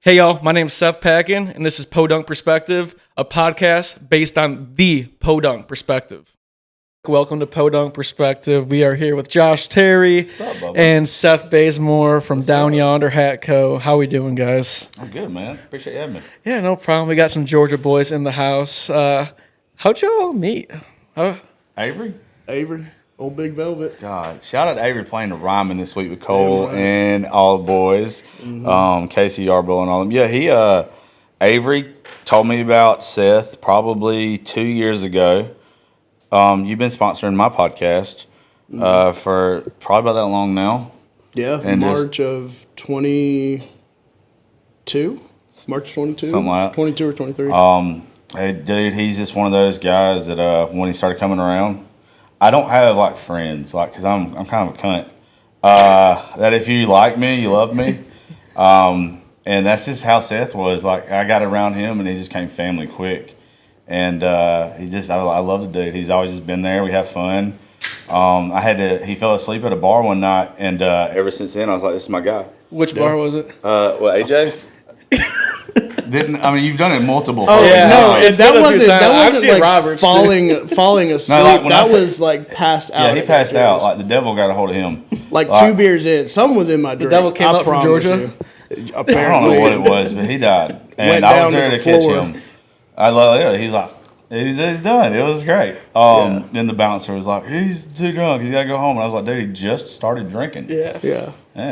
Hey y'all, my name's Seth Packan, and this is Podunk Perspective, a podcast based on the Podunk Perspective. Welcome to Podunk Perspective. We are here with Josh Terry and Seth Bazemore from Down Yonder Hat Co. How we doing, guys? I'm good, man. Appreciate you having me. Yeah, no problem. We got some Georgia boys in the house. How'd y'all meet? Avery? Old Big Velvet. God, shout out to Avery playing the rhyming this week with Cole and all the boys, Casey Yarbill and all them. Yeah, Avery told me about Seth probably 2 years ago. You've been sponsoring my podcast for probably about that long now. Yeah, and March of 22. March 22? Something like that. 22 or 23. Hey, dude, he's just one of those guys that when he started coming around, I don't have like friends, like, because I'm kind of a cunt. That if you like me, you love me. And that's just how Seth was. Like, I got around him, and he just came family quick. And I love the dude. He's always just been there. We have fun. He fell asleep at a bar one night, and ever since then, I was like, this is my guy. Which bar was it? AJ's? You've done it multiple. Oh yeah, no! That wasn't like Roberts, falling asleep. No, like that was like passed out. Yeah, he passed out. Like the devil got a hold of him. Like 2 beers in, something was in my drink. The devil came up from Georgia. Apparently, I don't know what it was, but he died, and I was there to catch him. I love it. He's like, he's done. It was great. Then the bouncer was like, he's too drunk. He's got to go home. And I was like, dude, he just started drinking. Yeah.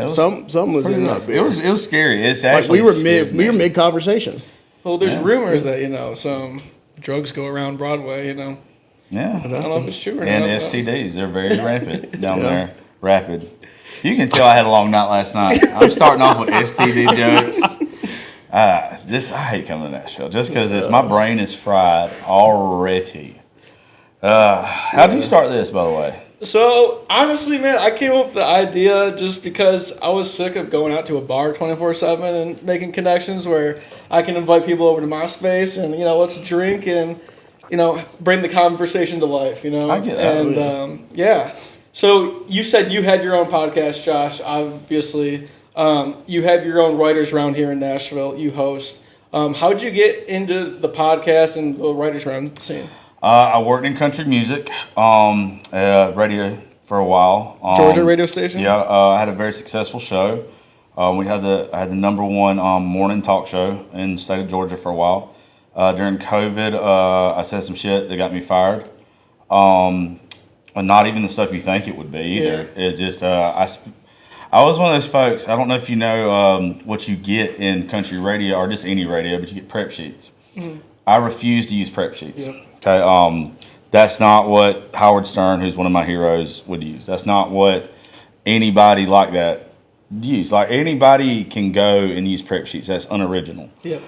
Something was in that beer. It was scary. It's like actually we were mid conversation. Well, there's rumors that some drugs go around Broadway. Yeah, I don't know if it's true or not. And STDs, they're very rampant down there. Rapid. You can tell I had a long night last night. I'm starting off with STD jokes. I hate coming to Nashville just because my brain is fried already. How did you start this, by the way? So, honestly, man, I came up with the idea just because I was sick of going out to a bar 24/7 and making connections where I can invite people over to my space and, let's drink and, bring the conversation to life, I get that. And, So, you said you had your own podcast, Josh, obviously. You have your own writers round here in Nashville. You host. How'd you get into the podcast and the writers round scene? I worked in country music, radio for a while. Georgia radio station? Yeah, I had a very successful show. I had the number one morning talk show in the state of Georgia for a while. During COVID, I said some shit that got me fired. Not even the stuff you think it would be either. Yeah. It just I was one of those folks. I don't know if you know what you get in country radio or just any radio, but you get prep sheets. Mm-hmm. I refuse to use prep sheets. Yeah. Okay, that's not what Howard Stern, who's one of my heroes, would use. That's not what anybody like that use. Like, anybody can go and use prep sheets. That's unoriginal. Yeah.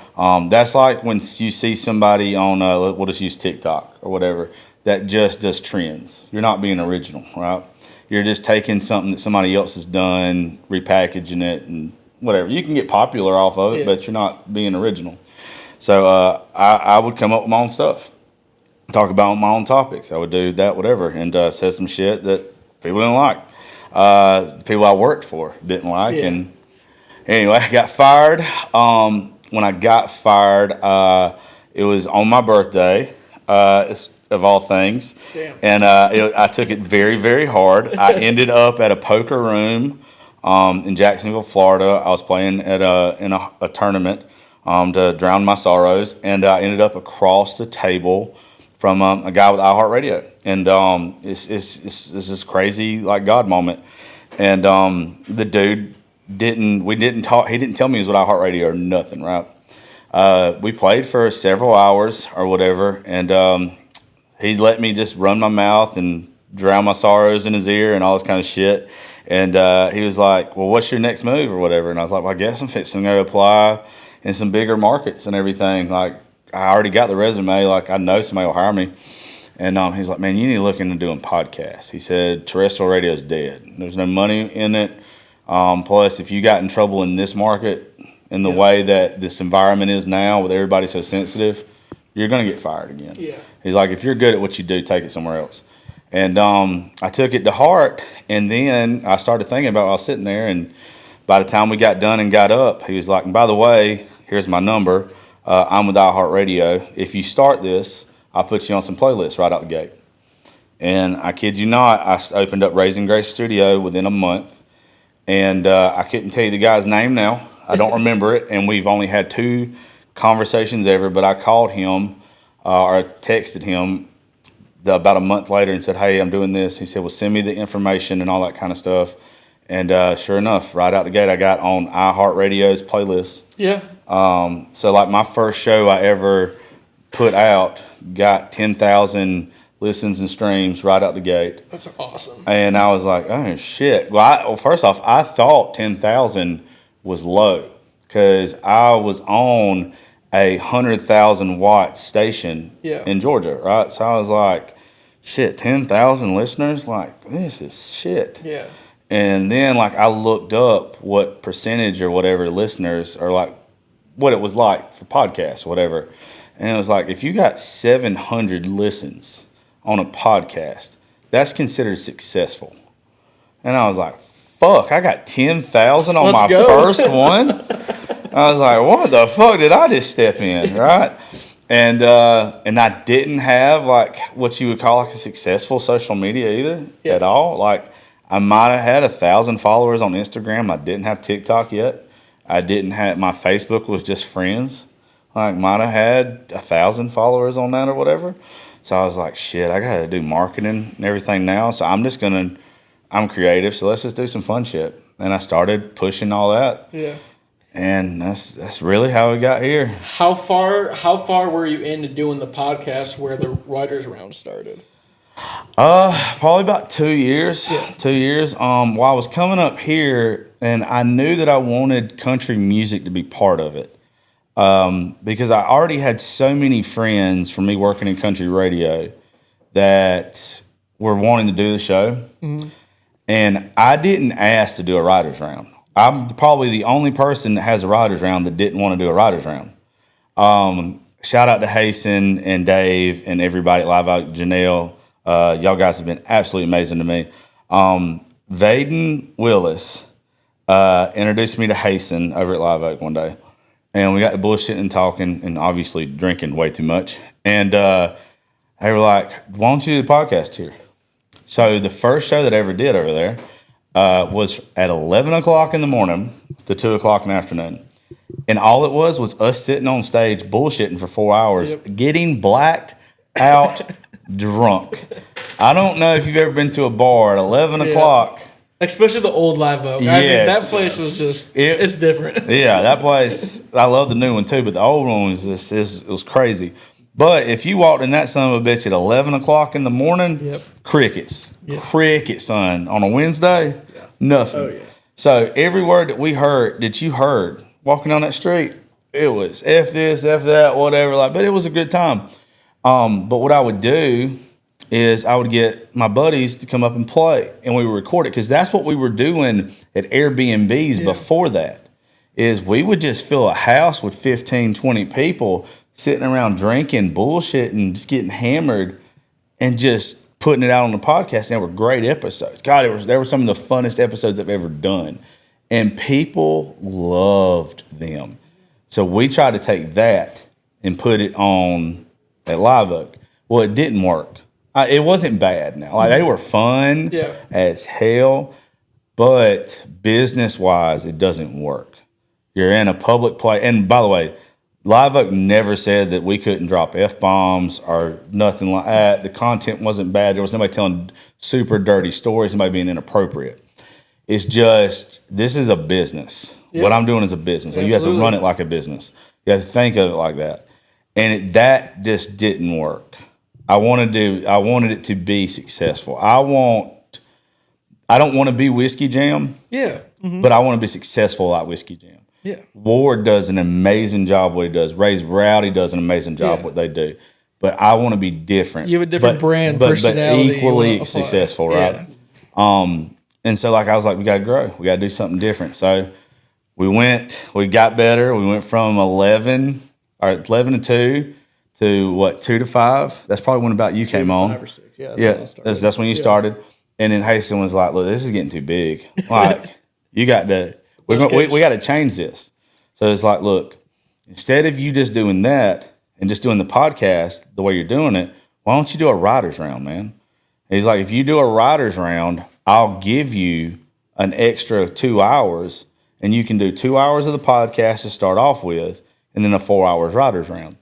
That's like when you see somebody on, we'll just use TikTok or whatever, that just does trends. You're not being original, right? You're just taking something that somebody else has done, repackaging it, and whatever. You can get popular off of it, but you're not being original. So I would come up with my own stuff, talk about my own topics. I would do that, whatever, and say some shit that people didn't like. The people I worked for didn't like. Yeah. And anyway, I got fired. When I got fired, it was on my birthday, of all things. Damn. And I took it very, very hard. I ended up at a poker room in Jacksonville, Florida. I was playing in a tournament to drown my sorrows, and I ended up across the table from a guy with iHeartRadio, and it's this crazy like God moment. And the dude didn't talk. He didn't tell me he was with iHeartRadio or nothing. Right? We played for several hours or whatever, and he let me just run my mouth and drown my sorrows in his ear and all this kind of shit. And he was like, "Well, what's your next move or whatever?" And I was like, "Well, I guess I'm fixing to go apply in some bigger markets and everything. Like, I already got the resume. Like, I know somebody will hire me." And he's like, "Man, you need to look into doing podcasts." He said, "Terrestrial radio is dead. There's no money in it. Plus, if you got in trouble in this market, in the way that this environment is now, with everybody so sensitive, you're going to get fired again." Yeah. He's like, "If you're good at what you do, take it somewhere else." And I took it to heart. And then I started thinking about it while I was sitting there. And by the time we got done and got up, he was like, "And by the way, here's my number. I'm with iHeartRadio. If you start this, I'll put you on some playlists right out the gate. And I kid you not, I opened up Raising Grace Studio within a month. And I couldn't tell you the guy's name now. I don't remember it. And we've only had 2 conversations ever. But I called him or texted him about a month later and said, hey, I'm doing this. He said, well, send me the information and all that kind of stuff. And sure enough, right out the gate, I got on iHeartRadio's playlist. Yeah. So like my first show I ever put out got 10,000 listens and streams right out the gate. That's awesome. And I was like, oh shit. Well, first off, I thought 10,000 was low because I was on a 100,000 watt station in Georgia, right? So I was like, shit, 10,000 listeners? Like, this is shit. Yeah. And then, like, I looked up what percentage or whatever listeners or, like, what it was like for podcasts or whatever. And it was like, if you got 700 listens on a podcast, that's considered successful. And I was like, fuck, I got 10,000 on my first one? I was like, what the fuck did I just step in, right? And I didn't have, like, what you would call, like, a successful social media either at all. Like, I might have had 1,000 followers on Instagram. I didn't have TikTok yet. I didn't have, my Facebook was just friends. Like, might have had 1,000 followers on that or whatever. So I was like, shit, I got to do marketing and everything now. So I'm creative, so let's just do some fun shit. And I started pushing all that. Yeah. And that's really how we got here. How far were you into doing the podcast where the writers round started? Probably about 2 years. Yeah. 2 years. While I was coming up here, and I knew that I wanted country music to be part of it. Because I already had so many friends from me working in country radio that were wanting to do the show. Mm-hmm. And I didn't ask to do a writer's round. I'm probably the only person that has a writer's round that didn't want to do a writer's round. Shout out to Hasten and Dave and everybody at Live Oak, Janelle. Y'all guys have been absolutely amazing to me. Vaden Willis introduced me to Hasten over at Live Oak one day. And we got to bullshitting and talking and obviously drinking way too much. And they were like, why don't you do the podcast here? So the first show that I ever did over there was at 11 o'clock in the morning to 2 o'clock in the afternoon. And all it was us sitting on stage bullshitting for 4 hours, getting blacked out drunk. I don't know if you've ever been to a bar at 11 o'clock. Especially the old Live Oak. Yes. I mean, that place was just, it's different. Yeah, that place, I love the new one too, but the old one was it was crazy. But if you walked in that son of a bitch at 11 o'clock in the morning, crickets. Crickets, son. On a Wednesday, nothing. Oh, yeah. So every word that you heard walking on that street, it was F this, F that, whatever. But it was a good time. But what I would do is I would get my buddies to come up and play, and we would record it, because that's what we were doing at Airbnbs before that, is we would just fill a house with 15, 20 people sitting around drinking, bullshitting, just getting hammered, and just putting it out on the podcast. And they were great episodes. God, they were some of the funnest episodes I've ever done, and people loved them. So we tried to take that and put it on at Live Oak. Well, it didn't work. It wasn't bad now. Like, they were fun as hell, but business-wise, it doesn't work. You're in a public place. And by the way, Live Oak never said that we couldn't drop F-bombs or nothing like that. The content wasn't bad. There was nobody telling super dirty stories, nobody being inappropriate. It's just, this is a business. Yeah. What I'm doing is a business. And you have to run it like a business. You have to think of it like that. And that just didn't work. I wanted it to be successful. I don't want to be Whiskey Jam. Yeah. Mm-hmm. But I want to be successful like Whiskey Jam. Yeah. Ward does an amazing job what he does. Ray's Rowdy does an amazing job what they do. But I want to be different. You have a different brand, personality. But equally successful, right? Yeah. And so, like, I was like, we got to grow. We got to do something different. So we got better. We went from 11 to 2 to what, 2 to 5? That's probably when about you came on. 5 or 6. Yeah. That's when you started. And then Hasten was like, look, this is getting too big. Like, you got to, we got to change this. So it's like, look, instead of you just doing that and just doing the podcast the way you're doing it, why don't you do a writer's round, man? He's like, if you do a writer's round, I'll give you an extra 2 hours, and you can do 2 hours of the podcast to start off with, and then a 4 hours writer's round.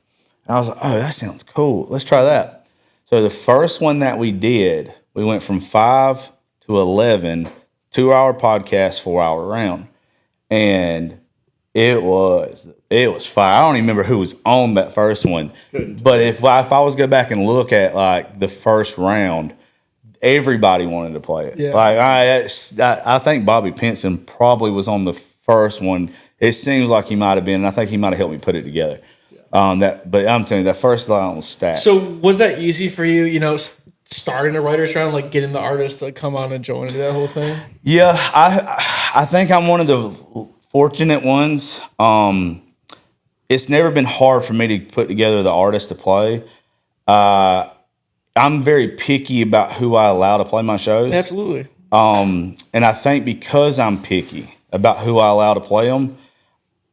And I was like, oh, that sounds cool. Let's try that. So the first one that we did, we went from 5 to 11, 2 hour podcast, 4 hour round. And it was fire. I don't even remember who was on that first one. But if I was to go back and look at like the first round, everybody wanted to play it. Yeah. Like I think Bobby Pinson probably was on the first one. It seems like he might have been, and I think he might have helped me put it together. Yeah. But I'm telling you, that first line was stacked. So was that easy for you? You know, starting a writer's round, like getting the artists to come on and join that whole thing? Yeah, I think I'm one of the fortunate ones. It's never been hard for me to put together the artist to play. I'm very picky about who I allow to play my shows. Absolutely. And I think because I'm picky about who I allow to play them,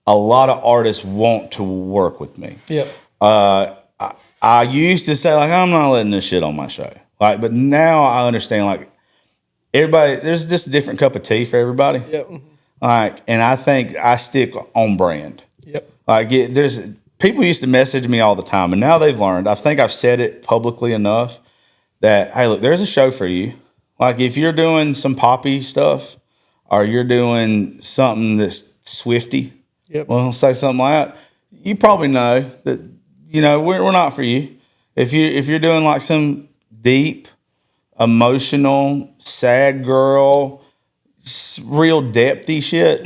a lot of artists want to work with me. Yep. I used to say, like, I'm not letting this shit on my show. Like, but now I understand, like, everybody, there's just a different cup of tea for everybody. Yep. Like, and I think I stick on brand. Yep. Like, there's people used to message me all the time, and now they've learned. I think I've said it publicly enough that, hey, look, there's a show for you. Like, if you're doing some poppy stuff or you're doing something that's swifty, well, say something like that, you probably know that, you know, we're not for you. If you're doing like some deep, emotional, sad girl, real depthy shit,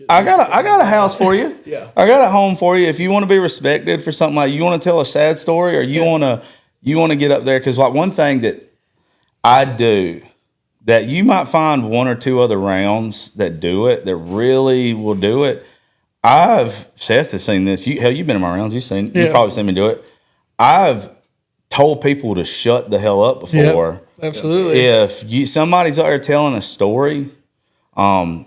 I got a house for you. Yeah. I got a home for you. If you want to be respected for something, like you want to tell a sad story, or you want to get up there, because like one thing that I do that you might find one or two other rounds that do it, that really will do it. Seth has seen this. You've been in my rounds. You've probably seen me do it. I've told people to shut the hell up before. Yep, absolutely. If somebody's out there telling a story, I'll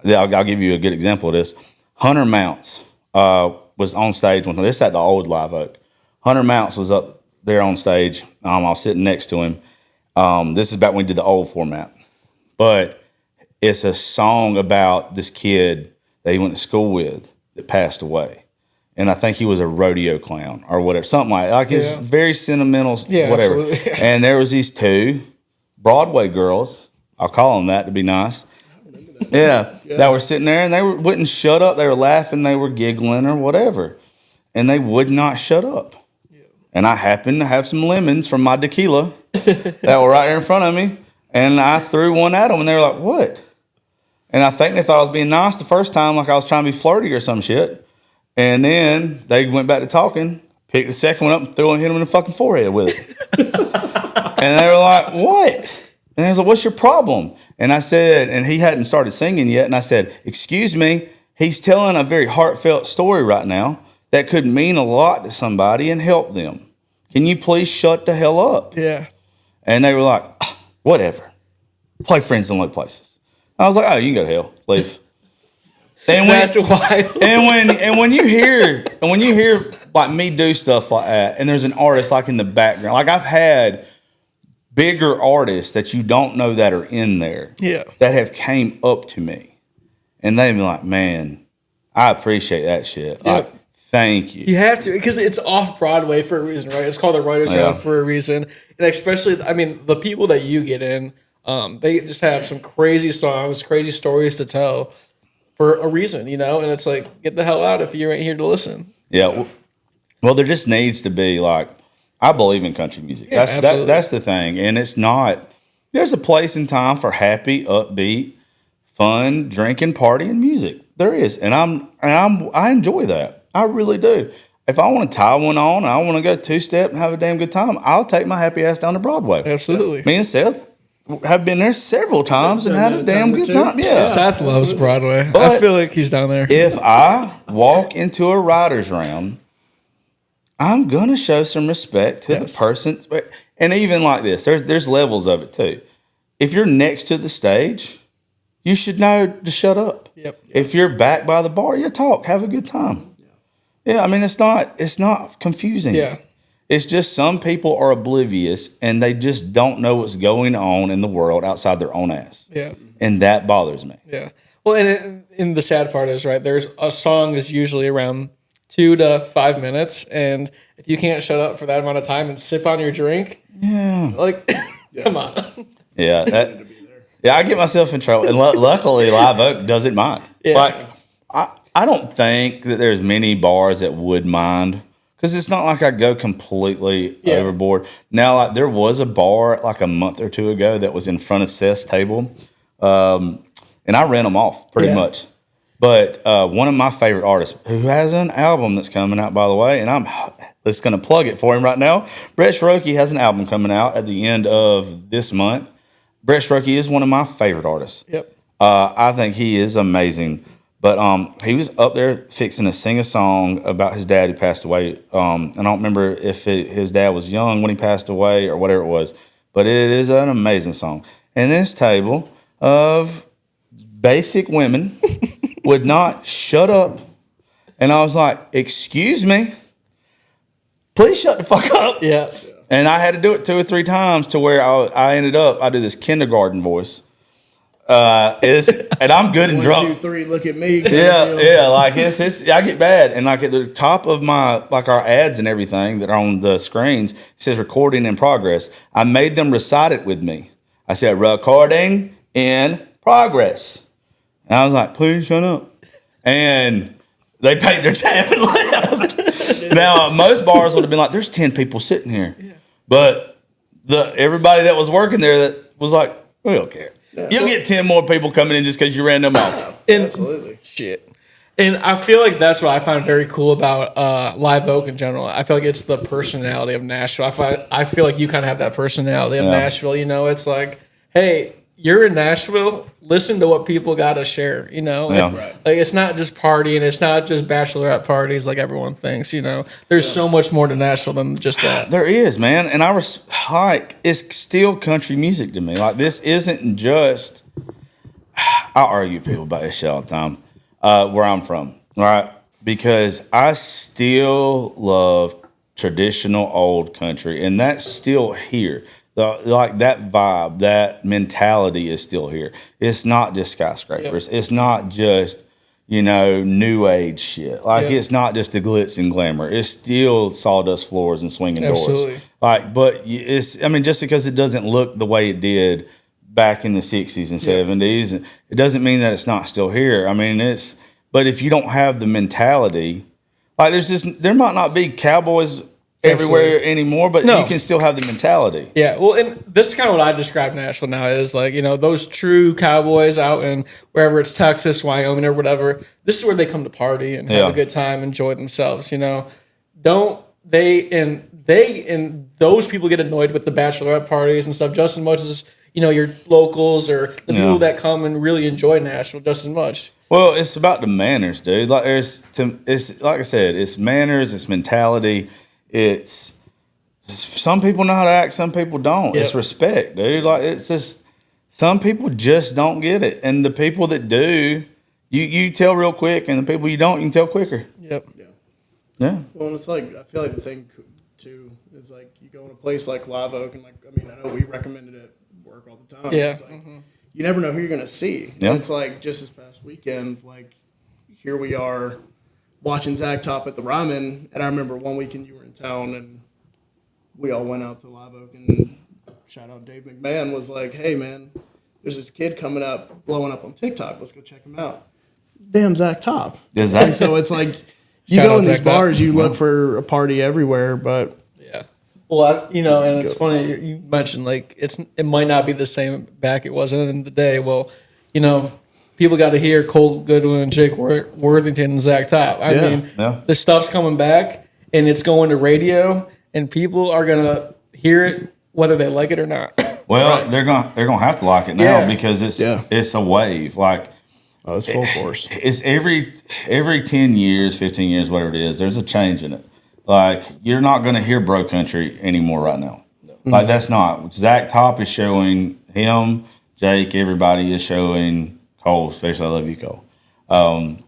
give you a good example of this. Hunter Mounts was on stage one time. This is at the old Live Oak. Hunter Mounts was up there on stage. I was sitting next to him. This is back when we did the old format. But it's a song about this kid that he went to school with that passed away. And I think he was a rodeo clown or whatever, something like it's very sentimental, whatever. Absolutely. And there was these two Broadway girls, I'll call them that to be nice, that were sitting there, and they wouldn't shut up. They were laughing, they were giggling or whatever, and they would not shut up. Yeah. And I happened to have some lemons from my tequila that were right there in front of me, and I threw one at them, and they were like, what? And I think they thought I was being nice the first time, like I was trying to be flirty or some shit. And then they went back to talking, picked the second one up and threw it and hit him in the fucking forehead with it. And they were like, what? And I was like, what's your problem? And I said, and he hadn't started singing yet. And I said, excuse me, he's telling a very heartfelt story right now that could mean a lot to somebody and help them. Can you please shut the hell up? Yeah. And they were like, whatever. Play Friends in Low Places. I was like, oh, you can go to hell. Leave. And that's wild. And when you hear like me do stuff like that, and there's an artist like in the background, like I've had bigger artists that you don't know that are in there, that have came up to me, and they've been like, man, I appreciate that shit. Like, thank you. You have to, because it's off Broadway for a reason, right? It's called a writer's round for a reason, and especially, I mean, the people that you get in, they just have some crazy songs, crazy stories to tell. For a reason, you know, and it's like, get the hell out if you ain't here to listen. Yeah, well, there just needs to be like, I believe in country music. That's the thing, and it's not. There's a place and time for happy, upbeat, fun, drinking, party, and music. There is, and I enjoy that. I really do. If I want to tie one on, and I want to go two-step and have a damn good time, I'll take my happy ass down to Broadway. Absolutely. Me and Seth have been there several times and had a damn good time. Yeah, Seth loves Broadway. But I feel like he's down there. If I walk into a writer's round, I'm gonna show some respect to the person. And even like this, there's levels of it too. If you're next to the stage, you should know to shut up. Yep. If you're back by the bar, talk, have a good time. Yeah, I mean, it's not confusing. Yeah. It's just some people are oblivious and they just don't know what's going on in the world outside their own ass. Yeah. And that bothers me. Yeah. Well, and the sad part is, right, there's a song is usually around 2 to 5 minutes. And if you can't shut up for that amount of time and sip on your drink, like, come on. Yeah. I get myself in trouble. And luckily, Live Oak doesn't mind. Yeah. Like, I don't think that there's many bars that would mind. Because it's not like I go completely overboard. Now, like, there was a bar like a month or two ago that was in front of Seth's table. And I ran them off pretty much. But one of my favorite artists who has an album that's coming out, by the way, and I'm just going to plug it for him right now. Brett Cherokee has an album coming out at the end of this month. Brett Cherokee is one of my favorite artists. Yep. I think he is amazing. But he was up there fixing to sing a song about his dad who passed away. I don't remember if his dad was young when he passed away or whatever it was. But it is an amazing song. And this table of basic women would not shut up. And I was like, excuse me, please shut the fuck up. Yeah. And I had to do it 2 or 3 times to where I ended up, I do this kindergarten voice. And I'm good and 1, drunk. 2, 3, look at me. Yeah, like it's I get bad, and like at the top of my like our ads and everything that are on the screens it says recording in progress. I made them recite it with me. I said recording in progress, and I was like, please shut up, and they paid their tab and left. Now most bars would have been like, there's 10 people sitting here, but everybody that was working there that was like, we don't care. You'll get 10 more people coming in just because you ran them off. Absolutely. Shit. And I feel like that's what I find very cool about Live Oak in general. I feel like it's the personality of Nashville. I feel like you kind of have that personality of Nashville. You know, it's like, hey, you're in Nashville. Listen to what people got to share. You know, like it's not just partying. It's not just bachelorette parties like everyone thinks. You know, there's so much more to Nashville than just that. There is, man, and I was like, it's still country music to me. Like this isn't just. I argue with people about this shit all the time. Where I'm from, right? Because I still love traditional old country, and that's still here. Like that vibe, that mentality is still here. It's not just skyscrapers. Yep. It's not just, new age shit. Like it's not just the glitz and glamour. It's still sawdust floors and swinging doors. Like, but just because it doesn't look the way it did back in the 60s and 70s, it doesn't mean that it's not still here. I mean, but if you don't have the mentality, like there might not be cowboys everywhere anymore, but you can still have the mentality. Yeah, well, and this is kind of what I describe Nashville now is like, those true cowboys out in wherever it's Texas, Wyoming, or whatever. This is where they come to party and have a good time, enjoy themselves. Don't they and those people get annoyed with the bachelorette parties and stuff just as much as your locals or the people that come and really enjoy Nashville just as much. Well, it's about the manners, dude. Like it's like I said, it's manners, it's mentality. It's some people know how to act, some people don't. Yep. It's respect, dude. Like it's just some people just don't get it, and the people that do, you tell real quick, and the people you don't, you can tell quicker. Yep. Yeah. Well, it's like I feel like the thing too is like you go in a place like Live Oak, and I know we recommended it at work all the time. Yeah. It's like, you never know who you're gonna see. Yeah. And it's like just this past weekend, like here we are watching Zach Top at the Ryman, and I remember one weekend you were in town, and we all went out to Live Oak, and shout out Dave McMahon was like, "Hey man, there's this kid coming up, blowing up on TikTok. Let's go check him out." Damn Zach Top. Exactly. So it's like you go in these bars, you look for a party everywhere, but well, and it's funny you mentioned like it might not be the same back it was in the day. Well, people got to hear Cole Goodwin, Jake Worthington, and Zach Top. I mean, the stuff's coming back, and it's going to radio, and people are gonna hear it whether they like it or not. Well, they're gonna have to like it now because it's a wave. Like it's full force. It's every 10 years, 15 years, whatever it is. There's a change in it. Like you're not gonna hear bro country anymore right now. No. Like that's not. Zach Top is showing him. Jake, everybody is showing. Cole, especially I love you, Cole.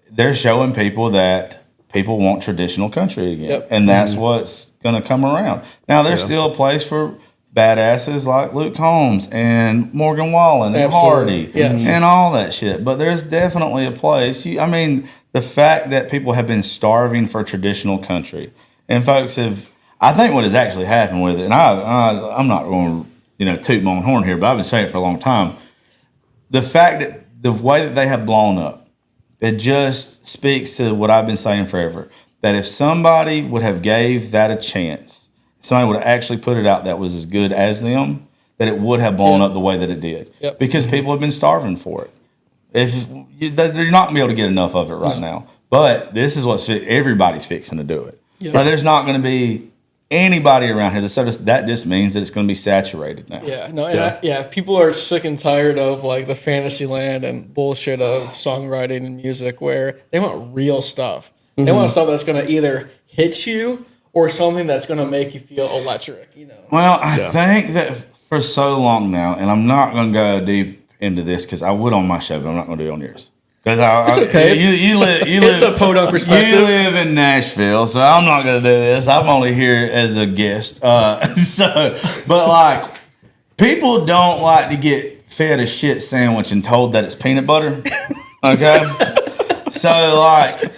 They're showing people that people want traditional country again. Yep. And that's what's going to come around. Now, there's still a place for badasses like Luke Combs and Morgan Wallen and Absolutely. Hardy Yes. and all that shit. But there's definitely a place. I mean, the fact that people have been starving for traditional country, and folks have, I think what has actually happened with it, and I'm not going to toot my own horn here, but I've been saying it for a long time. The fact that the way that they have blown up, it just speaks to what I've been saying forever. That if somebody would have gave that a chance, somebody would have actually put it out that was as good as them, that it would have blown up the way that it did. Yep. Because people have been you're not going to be able to get enough of it right now. But this is everybody's fixing to do it. Yep. But there's not going to be anybody around here that just means that it's going to be saturated now. Yeah, no, and if people are sick and tired of like the fantasy land and bullshit of songwriting and music, where they want real stuff. They want stuff that's going to either hit you or something that's going to make you feel electric. Well, I think that for so long now, and I'm not going to go deep into this because I would on my show, but I'm not going to do it on yours. It's okay. You live. It's a Podunk Perspective. You live in Nashville, so I'm not going to do this. I'm only here as a guest. But like, people don't like to get fed a shit sandwich and told that it's peanut butter. Okay, so like,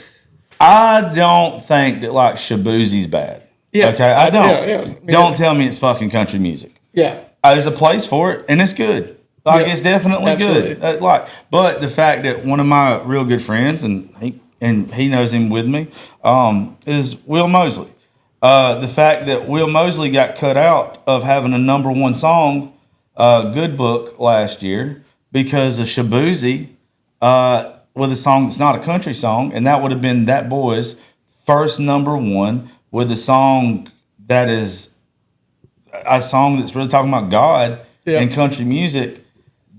I don't think that like Shaboozie's bad. Yeah. Okay, I don't. Yeah. Don't tell me it's fucking country music. Yeah. There's a place for it, and it's good. Like it's definitely Absolutely. good. But the fact that one of my real good friends, and he knows him with me, is Will Mosley. The fact that Will Mosley got cut out of having a number one song, Good Book, last year because of Shaboozie with a song that's not a country song, and that would have been that boy's first number one with a song that is a song that's really talking about God and country music.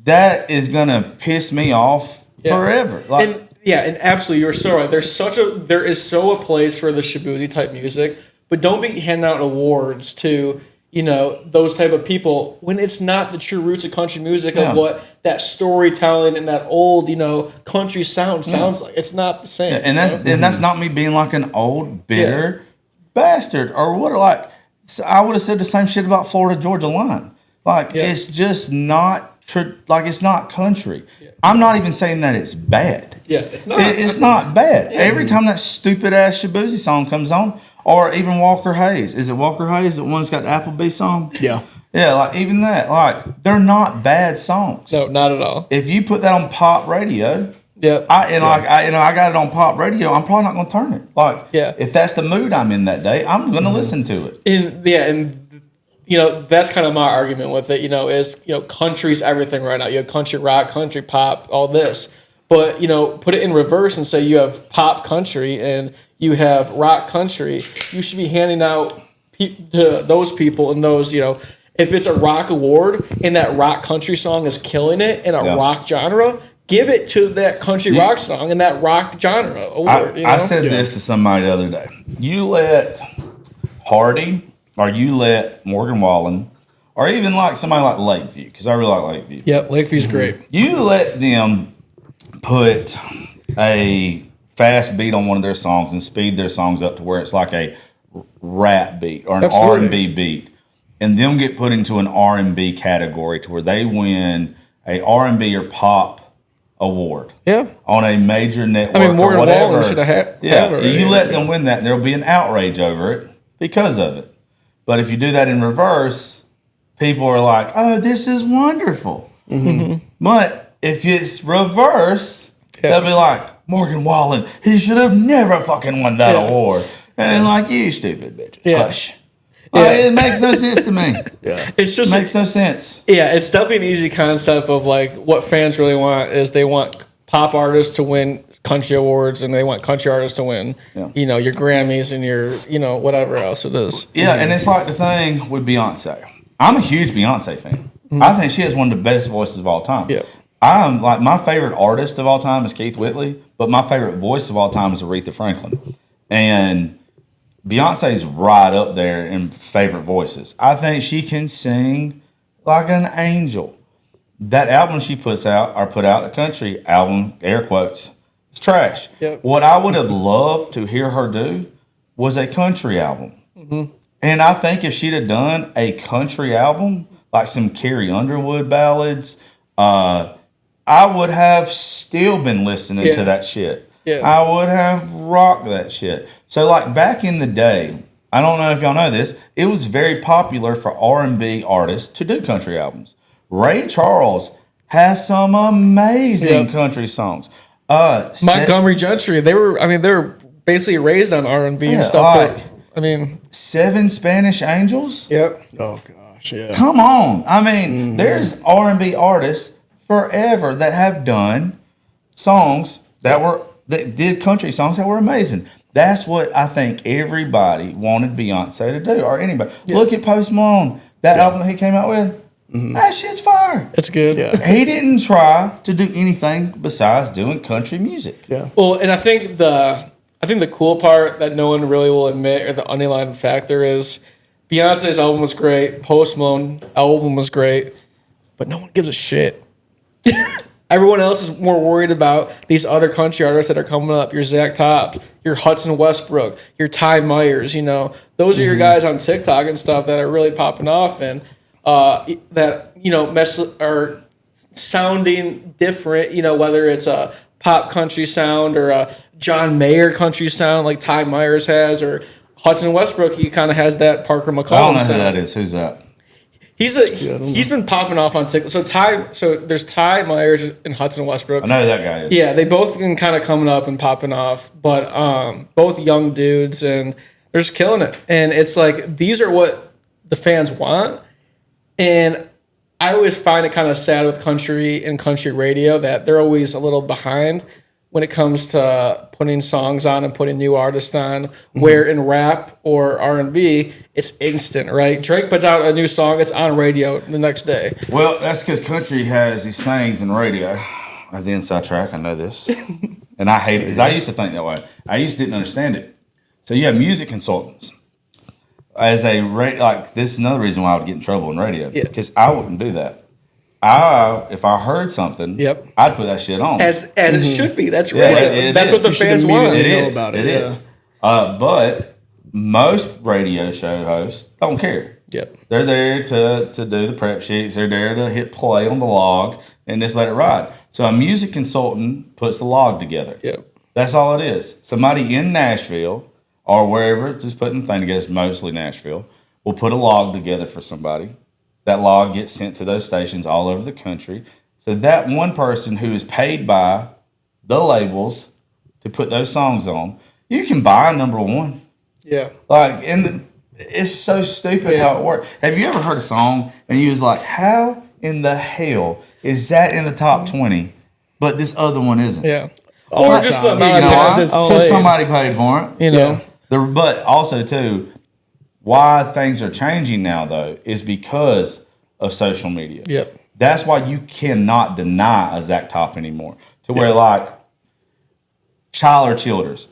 That is gonna piss me off forever. And absolutely, you're so right. There is so a place for the Shaboozie type music, but don't be handing out awards to those type of people when it's not the true roots of country music of what that storytelling and that old country sounds like. It's not the same. And that's not me being like an old bitter bastard or what. Like I would have said the same shit about Florida Georgia Line. Like it's just not. It's not country. Yeah. I'm not even saying that it's bad. Yeah, it's not. It's not bad. Yeah. Every time that stupid ass Shaboozie song comes on, or even Walker Hayes. Is it Walker Hayes? The one that's got the Applebee song? Yeah. Yeah, like even that. Like they're not bad songs. No, not at all. If you put that on pop radio, I got it on pop radio, I'm probably not going to turn it. Like if that's the mood I'm in that day, I'm going to listen to it. And that's kind of my argument with it, is, country's everything right now. You have country rock, country pop, all this. But, put it in reverse and say you have pop country and you have rock country. You should be handing out to those people and those, if it's a rock award and that rock country song is killing it in a rock genre, give it to that country rock song and that rock genre award. I said this to somebody the other day. You let Hardy... or you let Morgan Wallen, or even like somebody like Lakeview, because I really like Lakeview. Yep, Lakeview's great. You let them put a fast beat on one of their songs and speed their songs up to where it's like a rap beat or an R&B beat, and them get put into an R&B category to where they win a R&B or pop award. Yeah. On a major network Morgan or whatever. Wallen should have had it. You let them win that, and there'll be an outrage over it because of it. But if you do that in reverse, people are like, oh, this is wonderful. Mm-hmm. But if it's reverse, they'll be like, Morgan Wallen, he should have never fucking won that award. And like, you stupid bitch. Hush. It makes no sense to me. It's just makes no sense. Yeah, it's definitely an easy concept of like what fans really want is they want pop artists to win country awards and they want country artists to win, your Grammys and your, whatever else it is. Yeah, and it's like the thing with Beyonce. I'm a huge Beyonce fan. Mm-hmm. I think she has one of the best voices of all time. Yeah. I'm like, my favorite artist of all time is Keith Whitley, but my favorite voice of all time is Aretha Franklin. And Beyonce's right up there in favorite voices. I think she can sing like an angel. That album she put out, the country album, air quotes, It's trash. Yep. What I would have loved to hear her do was a country album. Mm-hmm. And I think if she'd have done a country album, like some Carrie Underwood ballads, I would have still been listening to that shit. Yeah. I would have rocked that shit. So like back in the day, I don't know if y'all know this, it was very popular for R&B artists to do country albums. Ray Charles has some amazing country songs. Montgomery Gentry, they were basically raised on R&B and stuff. Like, Seven Spanish Angels. Yep. Oh gosh, yeah. Come on. I mean, there's R&B artists forever that have done songs that did country songs that were amazing. That's what I think everybody wanted Beyonce to do, or anybody. Yeah. Look at Post Malone. That album that he came out with. That shit's fire. It's good. Yeah. He didn't try to do anything besides doing country music. Yeah. Well, and I think the cool part that no one really will admit, or the underlying factor, is Beyonce's album was great. Post Malone album was great, but no one gives a shit. Everyone else is more worried about these other country artists that are coming up. Your Zach Tops, your Hudson Westbrook, your Ty Myers. Those are your guys on TikTok and stuff that are really popping off, and that are sounding different. Whether it's a pop country sound or a John Mayer country sound like Ty Myers has, or Hudson Westbrook, he kind of has that Parker McCollum I don't know sound. who that is. Who's that? He's been popping off on TikTok. So there's Ty Myers and Hudson Westbrook. I know who that guy is. Yeah, they both been kind of coming up and popping off, but both young dudes, and they're just killing it. And it's like, these are what the fans want. And I always find it kind of sad with country and country radio that they're always a little behind when it comes to putting songs on and putting new artists on, where in rap or R&B, it's instant, right? Drake puts out a new song, it's on radio the next day. Well, that's because country has these things in radio. I have the inside track, I know this. And I hate it, because I used to think that way. I used to didn't understand it. So you have music consultants. This is another reason why I would get in trouble in radio. Yeah. Because I wouldn't do that. If I heard something, I'd put that shit on. As it should be. That's radio. That's what the fans want. It is. But most radio show hosts don't care. Yep. They're there to do the prep sheets. They're there to hit play on the log and just let it ride. So a music consultant puts the log together. Yep. That's all it is. Somebody in Nashville or wherever, just putting the thing together, it's mostly Nashville, will put a log together for somebody. That log gets sent to those stations all over the country. So that one person who is paid by the labels to put those songs on, you can buy number one. Yeah. And it's so stupid how it works. Have you ever heard a song and you was like, how in the hell is that in the top 20, but this other one isn't? Yeah. Or just the amount of times it's played. Because somebody paid for it. Yeah. But also, too, why things are changing now, though, is because of social media. Yep. That's why you cannot deny a Zach Top anymore. To where, like, Tyler Childers.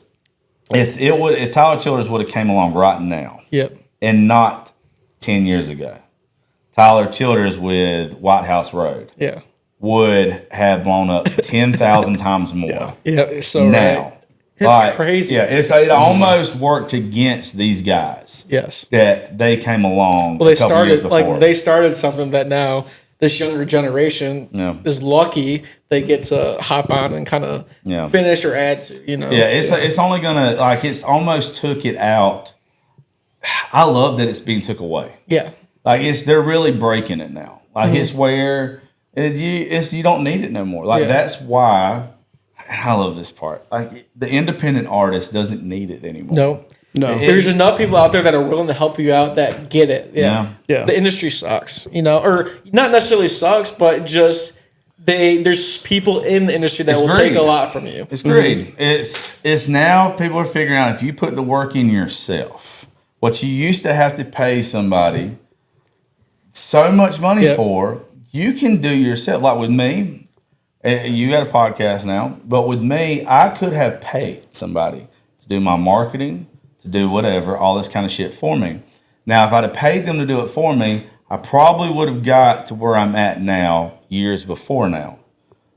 If Tyler Childers would have came along right now, and not 10 years ago, Tyler Childers with White House Road, would have blown up 10,000 times more. Yeah, you're so now. Right. It's crazy. Yeah, it almost worked against these guys. Yes, that they came along. Well, they started something that now this younger generation is lucky they get to hop on and kind of finish or add to. It's only gonna it's almost took it out. I love that it's being took away. Yeah, they're really breaking it now. It's where you don't need it no more. That's why. I love this part. The independent artist doesn't need it anymore. No. There's enough people out there that are willing to help you out that get it. Yeah. The industry sucks, or not necessarily sucks, but just there's people in the industry that will take a lot from you. It's greed. It's now people are figuring out if you put the work in yourself, what you used to have to pay somebody so much money for, you can do yourself. Like with me. You got a podcast now, but with me, I could have paid somebody to do my marketing, to do whatever, all this kind of shit for me. Now, if I'd have paid them to do it for me, I probably would have got to where I'm at now years before now.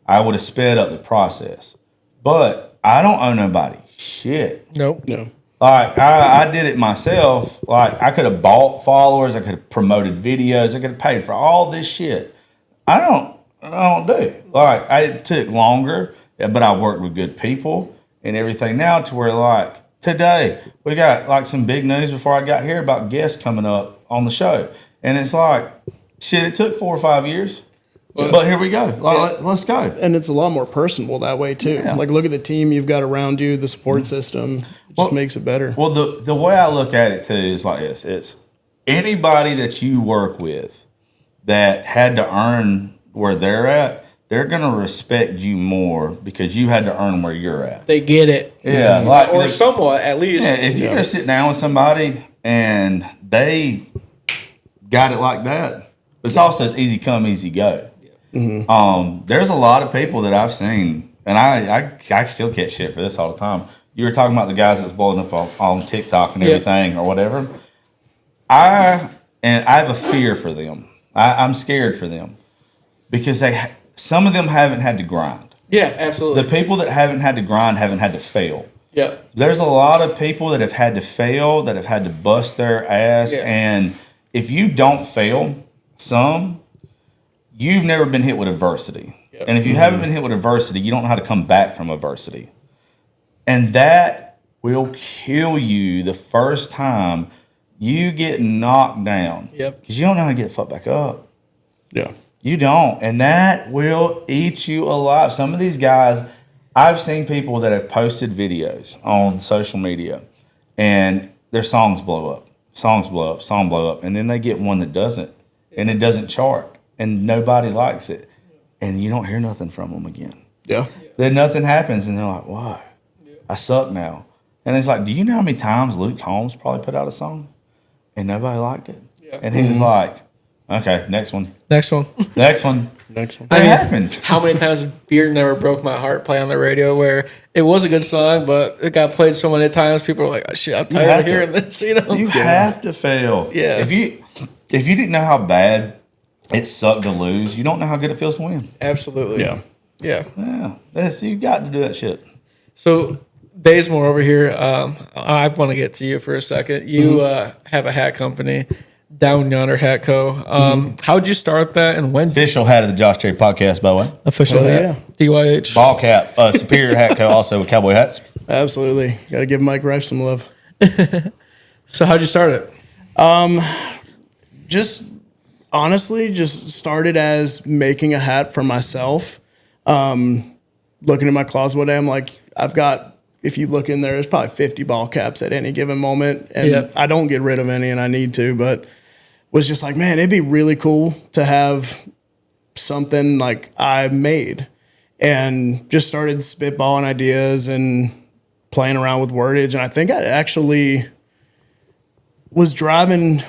I would have sped up the process. But I don't owe nobody shit. Nope. No. Like I did it myself. Like I could have bought followers, I could have promoted videos, I could have paid for all this shit. I don't do. Like it took longer, but I worked with good people and everything now to where like today we got like some big news before I got here about guests coming up on the show. And it's like shit, it took 4 or 5 years. But here we go. Like, let's go. And it's a lot more personable that way too. Yeah. Like look at the team you've got around you, the support system. It just makes it better. Well, the way I look at it too is like this: it's anybody that you work with that had to earn where they're at, they're gonna respect you more because you had to earn where you're at. They get it. Yeah, Or somewhat, at least. Yeah, if you just sit down with somebody and they got it like that, it's also it's easy come, easy go. There's a lot of people that I've seen, and I still catch shit for this all the time. You were talking about the guys that was blowing up on TikTok and everything or whatever. I have a fear for them. I'm scared for them because some of them haven't had to grind. Yeah, absolutely. The people that haven't had to grind haven't had to fail. Yeah. There's a lot of people that have had to fail, that have had to bust their ass, and if you don't fail, you've never been hit with adversity. Yep. And if you haven't been hit with adversity, you don't know how to come back from adversity. And that will kill you the first time you get knocked down. Yep. Because you don't know how to get fucked back up. Yeah. You don't. And that will eat you alive. Some of these guys, I've seen people that have posted videos on social media and their songs blow up. Song blow up. And then they get one that doesn't. And it doesn't chart. And nobody likes it. And you don't hear nothing from them again. Yeah. Then nothing happens. And they're like, why? I suck now. And it's like, do you know how many times Luke Combs probably put out a song? And nobody liked it. Yeah. And he was like, okay, next one. Next one. Next one. Next one. It happens. How many times Beard Never Broke My Heart play on the radio where it was a good song, but it got played so many times, people are like, oh, shit, I'm tired of hearing this, you know? You have to fail. Yeah. If you didn't know how bad it sucked to lose, you don't know how good it feels to win. Absolutely. Yeah. Yeah. Yeah. You got to do that shit. So, Bazemore over here, I want to get to you for a second. You have a hat company, Down Yonder Hat Co. How'd you start that and when? Official hat of the Josh Terry podcast, by the way. Official hat. Yeah. DYH. Ball cap. Superior Hat Co. also with cowboy hats. Absolutely. Got to give Mike Rife some love. So how'd you start it? Just honestly, just started as making a hat for myself. Looking in my closet one day, I'm like, I've got, if you look in there, there's probably 50 ball caps at any given moment. And I don't get rid of any and I need to, but was just like, man, it'd be really cool to have something like I made. And just started spitballing ideas and playing around with wordage. And I think I actually was driving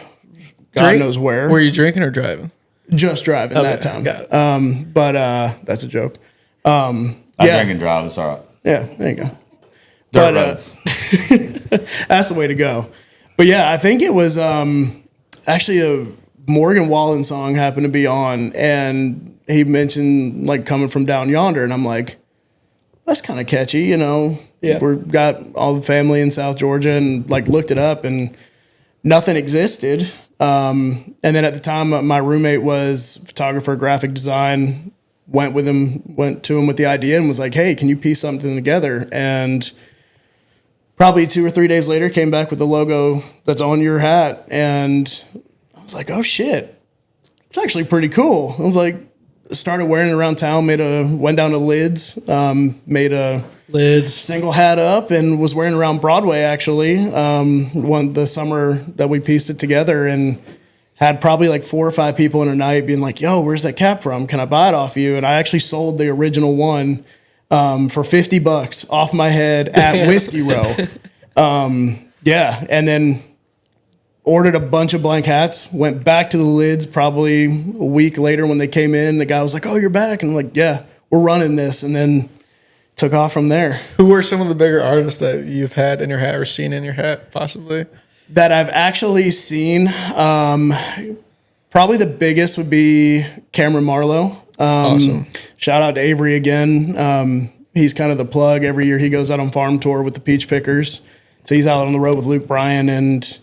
God knows where. Were you drinking or driving? Just driving that time. Got it. But that's a joke. I drink and drive. It's all right. Yeah, there you go. Dirt roads. That's the way to go. But yeah, I think it was actually a Morgan Wallen song happened to be on, and he mentioned like coming from Down Yonder, and I'm like, that's kind of catchy, you know. Yeah. We've got all the family in South Georgia, and like looked it up, and nothing existed. And then at the time, my roommate was photographer, graphic design. Went to him with the idea and was like, hey, can you piece something together? And probably 2 or 3 days later, came back with the logo that's on your hat. And I was like, oh, shit. It's actually pretty cool. I was like, started wearing it around town, went down to Lids, made a single hat up and was wearing it around Broadway, actually, the summer that we pieced it together. And had probably like 4 or 5 people in a night being like, yo, where's that cap from? Can I buy it off you? And I actually sold the original one for $50 off my head at Whiskey Row. Yeah. And then ordered a bunch of blank hats, went back to the Lids probably a week later when they came in. The guy was like, oh, you're back. And I'm like, yeah, we're running this. And then took off from there. Who were some of the bigger artists that you've had in your hat or seen in your hat, possibly? That I've actually seen, probably the biggest would be Cameron Marlowe. Awesome. Shout out to Avery again. he's kind of the plug. Every year he goes out on farm tour with the Peach Pickers. So he's out on the road with Luke Bryan, and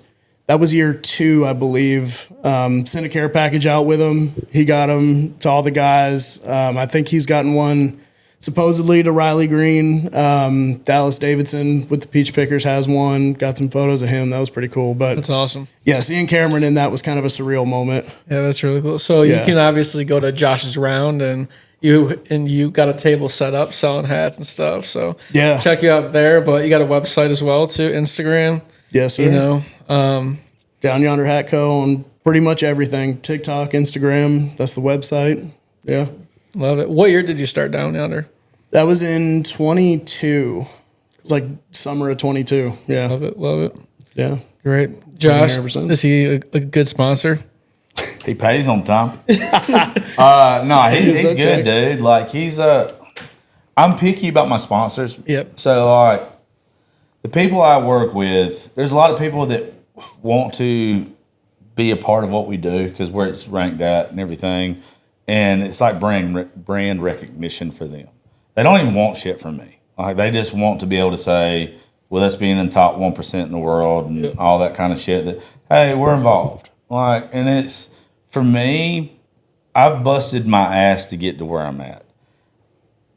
that was year 2, I believe. Sent a care package out with him. He got them to all the guys. I think he's gotten one supposedly to Riley Green. Dallas Davidson with the Peach Pickers has one. Got some photos of him. That was pretty cool. But That's awesome. yeah, seeing Cameron in that was kind of a surreal moment. Yeah, that's really cool. So you can obviously go to Josh's round, and you got a table set up selling hats and stuff. So Yeah. check you out there. But you got a website as well too, Instagram. Yes, sir. You know, Down Yonder Hat Co. on pretty much everything. TikTok, Instagram. That's the website. Yeah. love it. What year did you start Down Yonder? That was in 22. It was like summer of 22. Yeah. Love it. Love it. Yeah. Great. Josh, 100%. is he a good sponsor? He pays on time. No, he's good, dude. Like I'm picky about my sponsors. Yep. So the people I work with, there's a lot of people that want to be a part of what we do because where it's ranked at and everything, and it's like brand recognition for them. They don't even want shit from me. Like they just want to be able to say, with us being in the top 1% in the world and all that kind of shit, that hey, we're involved. Like, and it's for me, I've busted my ass to get to where I'm at.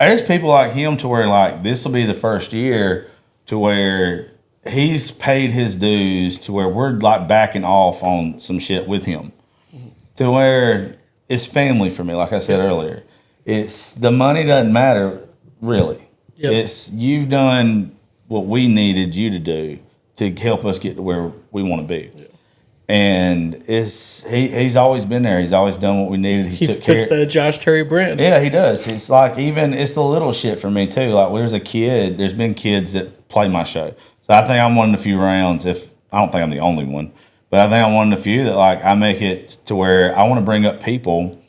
There's people like him to where like this will be the first year to where he's paid his dues to where we're like backing off on some shit with him to where it's family for me. Like I said earlier, it's the money doesn't matter really. Yep. It's you've done what we needed you to do to help us get to where we want to be. Yeah. And he's always been there. He's always done what we needed. He took care. Fits the Josh Terry brand. Yeah, he does. It's like it's the little shit for me too. Like there's been kids that play my show. So I think I'm one of the few rounds. If I don't think I'm the only one, but I think I'm one of the few that like I make it to where I want to bring up people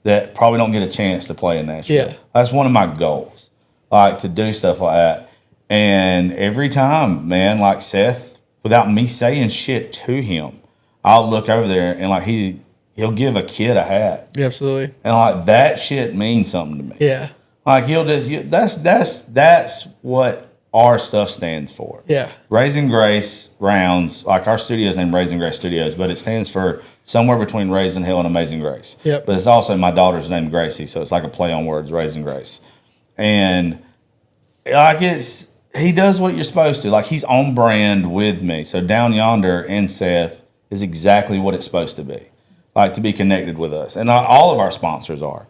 that probably don't get a chance to play in Nashville. Yeah. That's one of my goals, like to do stuff like that. And every time, man, like Seth, without me saying shit to him, I'll look over there and like he'll give a kid a hat. Yeah, absolutely. And like that shit means something to me. Yeah. Like that's what our stuff stands for. Yeah. Raising Grace rounds, like our studio's named Raising Grace Studios, but it stands for somewhere between Raising Hell and Amazing Grace. Yep. But it's also my daughter's named Gracie, so it's like a play on words, Raising Grace. And like he does what you're supposed to. Like he's on brand with me. So Down Yonder and Seth is exactly what it's supposed to be. Like to be connected with us. And all of our sponsors are.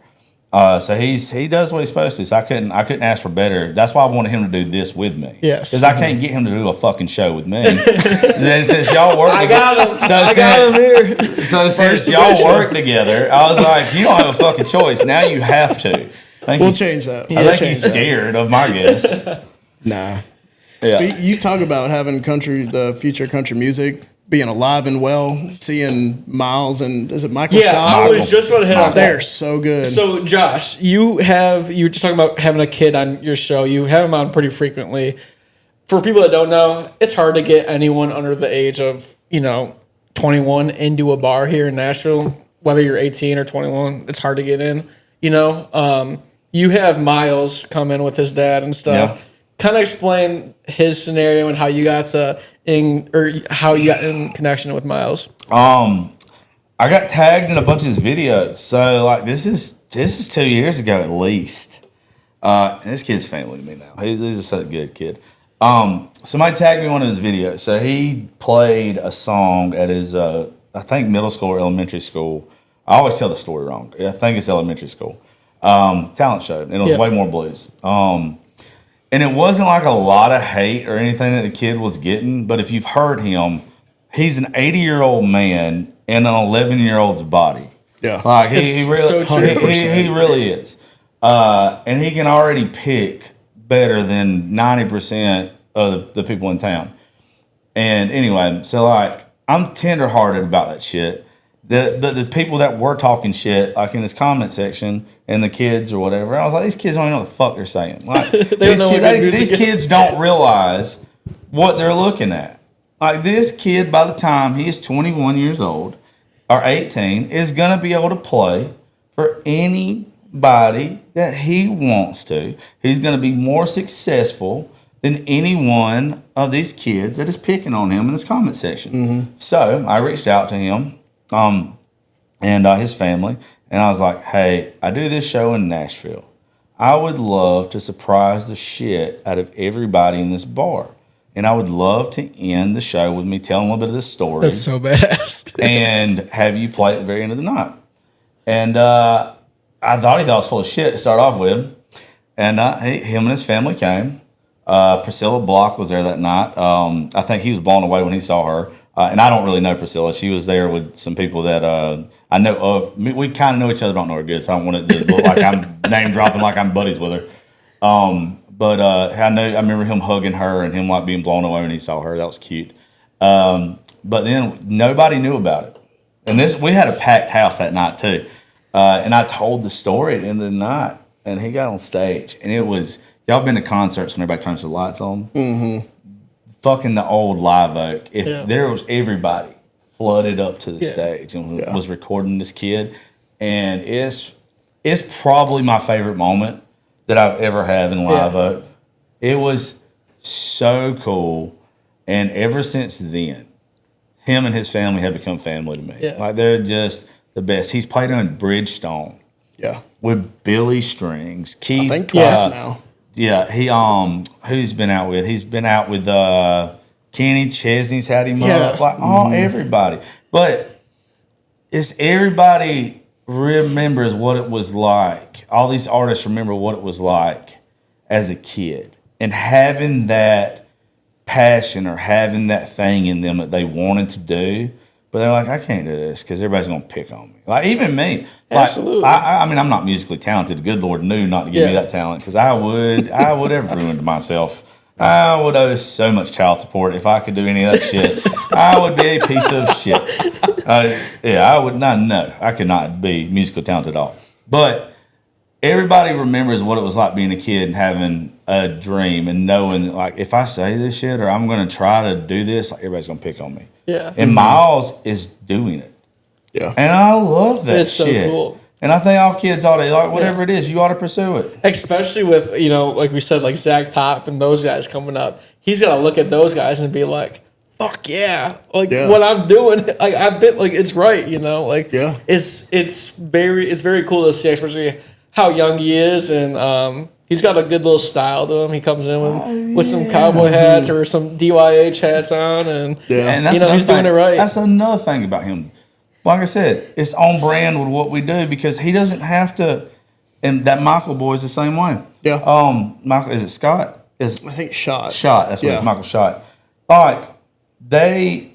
So he does what he's supposed to. So I couldn't ask for better. That's why I wanted him to do this with me. Yes. Because I can't get him to do a fucking show with me. Then since y'all work I got him. Here. So since y'all work together, I was like, you don't have a fucking choice. Now you have to. We'll change that. I think he's scared of my guess. Nah. Yeah. You talk about having the future country music being alive and well, seeing Miles and is it Michael? Yeah, Shaw? I was just about to hit on that. They're so good. So Josh, you were just talking about having a kid on your show. You have him on pretty frequently. For people that don't know, it's hard to get anyone under the age of 21 into a bar here in Nashville. Whether you're 18 or 21, it's hard to get in. You have Miles come in with his dad and stuff. Yeah. Kind of explain his scenario and how you got in connection with Miles. I got tagged in a bunch of his videos. So like this is 2 years ago at least. And this kid's family to me now. He's just such a good kid. Somebody tagged me in one of his videos. So he played a song at his I think middle school or elementary school. I always tell the story wrong. I think it's elementary school. Talent show. And it was way more blues. And it wasn't like a lot of hate or anything that the kid was getting, but if you've heard him, he's an 80-year-old man in an 11-year-old's body. Yeah. Like he really, so true. he really is. And he can already pick better than 90% of the people in town. And anyway, so like I'm tenderhearted about that shit. The people that were talking shit, like in his comment section, and the kids or whatever, I was like, these kids don't even know what the fuck they're saying. Like these kids don't realize what they're looking at. Like this kid, by the time he's 21 years old or 18, is gonna be able to play for any anybody that he wants to. He's going to be more successful than any one of these kids that is picking on him in this comment section. So I reached out to him and his family, and I was like, hey, I do this show in Nashville. I would love to surprise the shit out of everybody in this bar. And I would love to end the show with me telling a little bit of this story. That's so badass. And have you play at the very end of the night. And I thought he thought I was full of shit to start off with. And him and his family came. Priscilla Block was there that night. I think he was blown away when he saw her. And I don't really know Priscilla. She was there with some people that I know of. We kind of know each other, don't know her good, so I don't want it to look like I'm name dropping like I'm buddies with her. But I remember him hugging her and him like being blown away when he saw her. That was cute. But then nobody knew about it. And we had a packed house that night too. And I told the story at the end of the night, and he got on stage, and it was, y'all been to concerts when everybody turns the lights on? Mm-hmm. Fucking the old Live Oak. If there was everybody flooded up to the stage and was recording this kid, and it's probably my favorite moment that I've ever had in Live Oak. It was so cool, and ever since then, him and his family have become family to me. Yeah. Like they're just the best. He's played on Bridgestone. Yeah. With Billy Strings. Keith. I think twice now. Yeah, he who's been out with? He's been out with Kenny Chesney's had him up. Like everybody. But it's everybody remembers what it was like. All these artists remember what it was like as a kid. And having that passion or having that thing in them that they wanted to do, but they're like, I can't do this because everybody's going to pick on me. Like, even me. Like, absolutely. I mean, I'm not musically talented. The good Lord knew not to give me that talent because I would have ruined myself. I would owe so much child support if I could do any of that shit. I would be a piece of shit. I would not know. I could not be musically talented at all. But everybody remembers what it was like being a kid and having a dream and knowing that, like, if I say this shit or I'm going to try to do this, like, everybody's going to pick on me. Yeah. And Miles is doing it. Yeah. And I love that shit. It's so cool. And I think all kids ought to, like, whatever it is, you ought to pursue it. Especially with, like we said, like Zach Top and those guys coming up. He's got to look at those guys and be like, fuck yeah. Like, what I'm doing, like, I bet, like, it's right, Like, it's very cool to see, especially how young he is. And he's got a good little style to him. He comes in with some cowboy hats or some DYH hats on. And, and that's he's doing it right. That's another thing about him. Like I said, it's on brand with what we do because he doesn't have to. And that Michael boy is the same way. Yeah. Michael, is it Scott? I think Shot. Shot. That's what it's Michael Shot. Like, they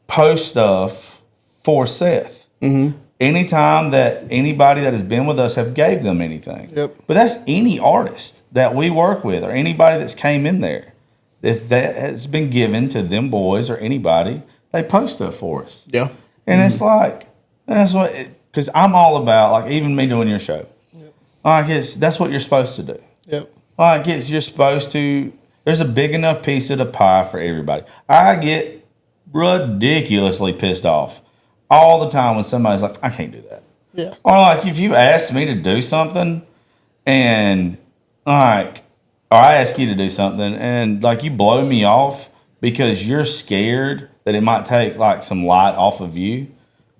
post stuff for Seth. Mm-hmm. Anytime that anybody that has been with us have gave them anything. Yep. But that's any artist that we work with or anybody that's came in there. If that has been given to them boys or anybody, they post stuff for us. Yeah. And it's like, that's what, because I'm all about, like, even me doing your show. Yep. Like, that's what you're supposed to do. Yep. Like, you're supposed to, there's a big enough piece of the pie for everybody. I get ridiculously pissed off all the time when somebody's like, I can't do that. Yeah. Or, like, if you ask me to do something and, like, or I ask you to do something and, like, you blow me off because you're scared that it might take, like, some light off of you.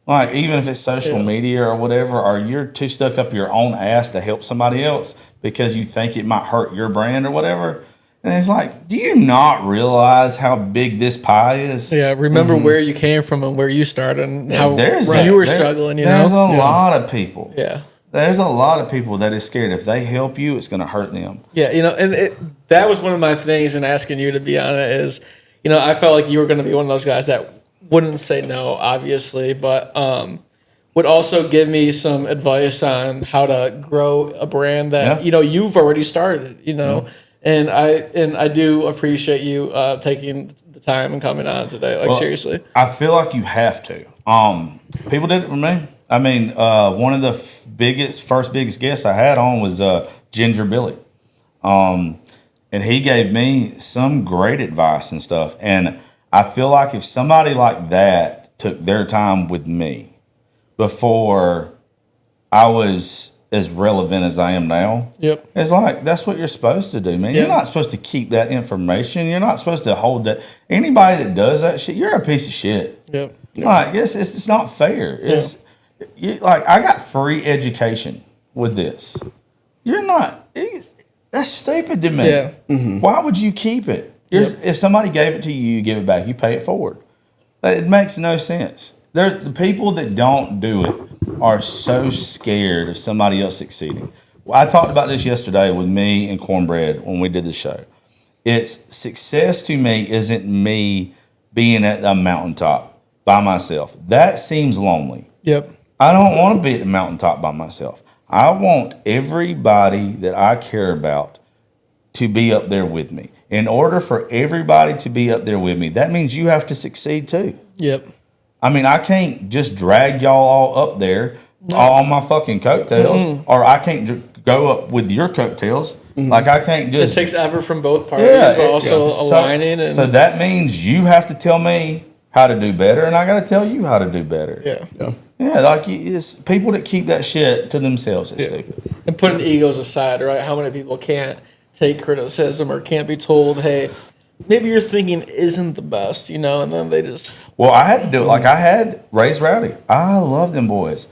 Like, even if it's social media or whatever, or you're too stuck up your own ass to help somebody else because you think it might hurt your brand or whatever. And it's like, do you not realize how big this pie is? Yeah, remember where you came from and where you started and how you were struggling, There's a lot of people. Yeah. There's a lot of people that is scared if they help you, it's going to hurt them. Yeah, and that was one of my things in asking you to be on it is, I felt like you were going to be one of those guys that wouldn't say no, obviously, but would also give me some advice on how to grow a brand that, you've already started, And I do appreciate you taking the time and coming on today. Like, seriously. I feel like you have to. People did it for me. I mean, one of the first biggest guests I had on was Ginger Billy. And he gave me some great advice and stuff. And I feel like if somebody like that took their time with me before I was as relevant as I am now. Yep. It's like, that's what you're supposed to do, man. Yeah. You're not supposed to keep that information. You're not supposed to hold that. Anybody that does that shit, you're a piece of shit. Yep. Like, it's not fair. It's like, I got free education with this. You're not. That's stupid to me. Yeah. Why would you keep it? If somebody gave it to you, you give it back. You pay it forward. It makes no sense. The people that don't do it are so scared of somebody else succeeding. Well, I talked about this yesterday with me and Cornbread when we did the show. It's success to me isn't me being at the mountaintop by myself. That seems lonely. Yep. I don't want to be at the mountaintop by myself. I want everybody that I care about to be up there with me. In order for everybody to be up there with me, that means you have to succeed too. Yep. I mean, I can't just drag y'all all up there all on my fucking coattails, or I can't go up with your coattails. Like, I can't just. It takes effort from both parties, but also aligning. So that means you have to tell me how to do better, and I got to tell you how to do better. Yeah. Like, it's people that keep that shit to themselves is stupid. And putting egos aside, right? How many people can't take criticism or can't be told, hey, maybe your thinking isn't the best, and then they just. Well, I had to do it. Like, I had Raise Rowdy. I love them boys.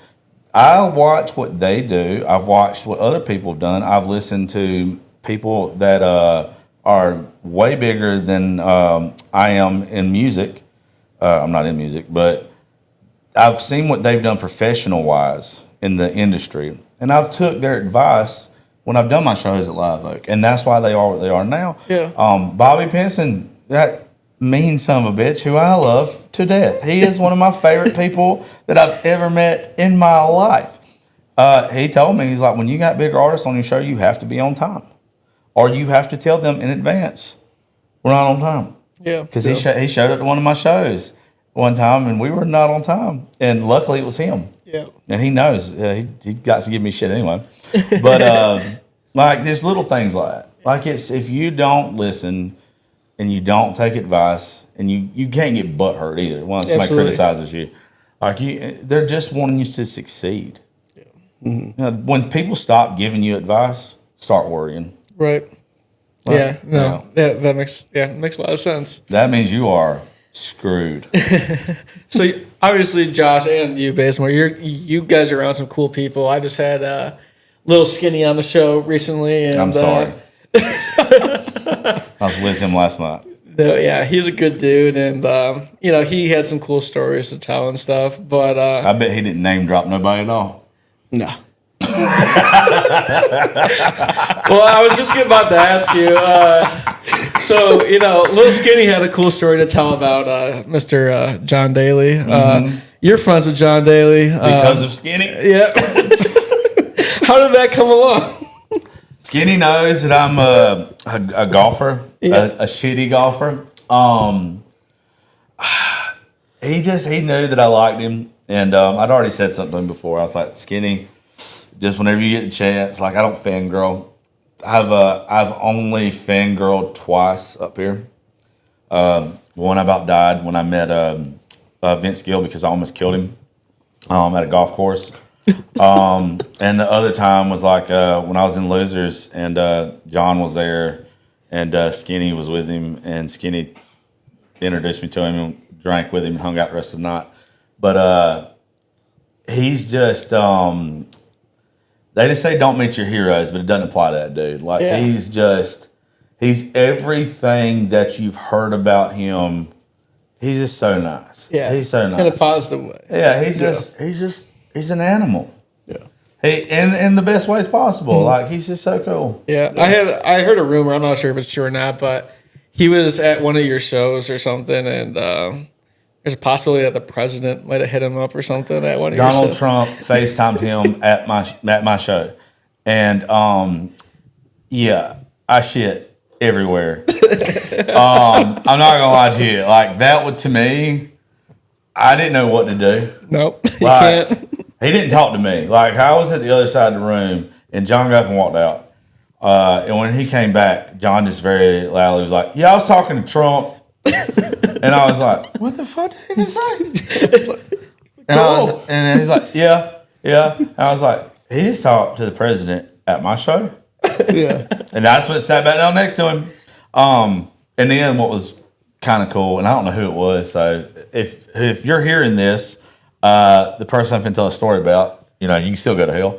I watch what they do. I've watched what other people have done. I've listened to people that are way bigger than I am in music. I'm not in music, but I've seen what they've done professional-wise in the industry. And I've took their advice when I've done my shows at Live Oak. And that's why they are what they are now. Yeah. Bobby Pinson, that mean son of a bitch who I love to death. He is one of my favorite people that I've ever met in my life. He told me, he's like, when you got bigger artists on your show, you have to be on time. Or you have to tell them in advance, we're not on time. Yeah. Because he showed up to one of my shows one time, and we were not on time. And luckily, it was him. Yeah. And he knows. He got to give me shit anyway. But, like, there's little things like that. Like, it's if you don't listen and you don't take advice, and you can't get butthurt either when somebody criticizes you. Like, they're just wanting you to succeed. Yeah. When people stop giving you advice, start worrying. Right. Like, That makes a lot of sense. That means you are screwed. So obviously, Josh and you, Bazemore, you guys are around some cool people. I just had Little Skinny on the show recently, and I'm sorry. I was with him last night. No, yeah, he's a good dude, and he had some cool stories to tell and stuff. But I bet he didn't name drop nobody at all. No. Well, I was just about to ask you. So, Little Skinny had a cool story to tell about Mr. John Daly. You're friends with John Daly. Because of Skinny? Yeah. How did that come along? Skinny knows that I'm a golfer, a shitty golfer. He knew that I liked him, and I'd already said something to him before. I was like, Skinny, just whenever you get a chance, like, I don't fangirl. I've only fangirled twice up here. One about died when I met Vince Gill because I almost killed him at a golf course. And the other time was like when I was in Losers, and John was there, and Skinny was with him, and Skinny introduced me to him and drank with him and hung out the rest of the night. But he's just they just say don't meet your heroes, but it doesn't apply to that dude. Like, he's everything that you've heard about him. He's just so nice. Yeah, he's so nice in a positive way. Yeah, he's an animal. Yeah, in the best ways possible. Like, he's just so cool. Yeah, I heard a rumor. I'm not sure if it's true or not, but he was at one of your shows or something, and there's a possibility that the president might have hit him up or something at one of your shows. Donald Trump FaceTimed him at my show, and I shit everywhere. I'm not gonna lie to you. Like, that would, to me, I didn't know what to do. Nope, you Like, can't. He didn't talk to me. Like, I was at the other side of the room, and John got up and walked out. And when he came back, John just very loudly was like, "Yeah, I was talking to Trump." And I was like, "What the fuck did he say?" And he's like, "Yeah." And I was like, he just talked to the president at my show. Yeah. And I just went sat back down next to him. And then what was kind of cool, and I don't know who it was, so if you're hearing this, the person I've been telling a story about, you can still go to hell.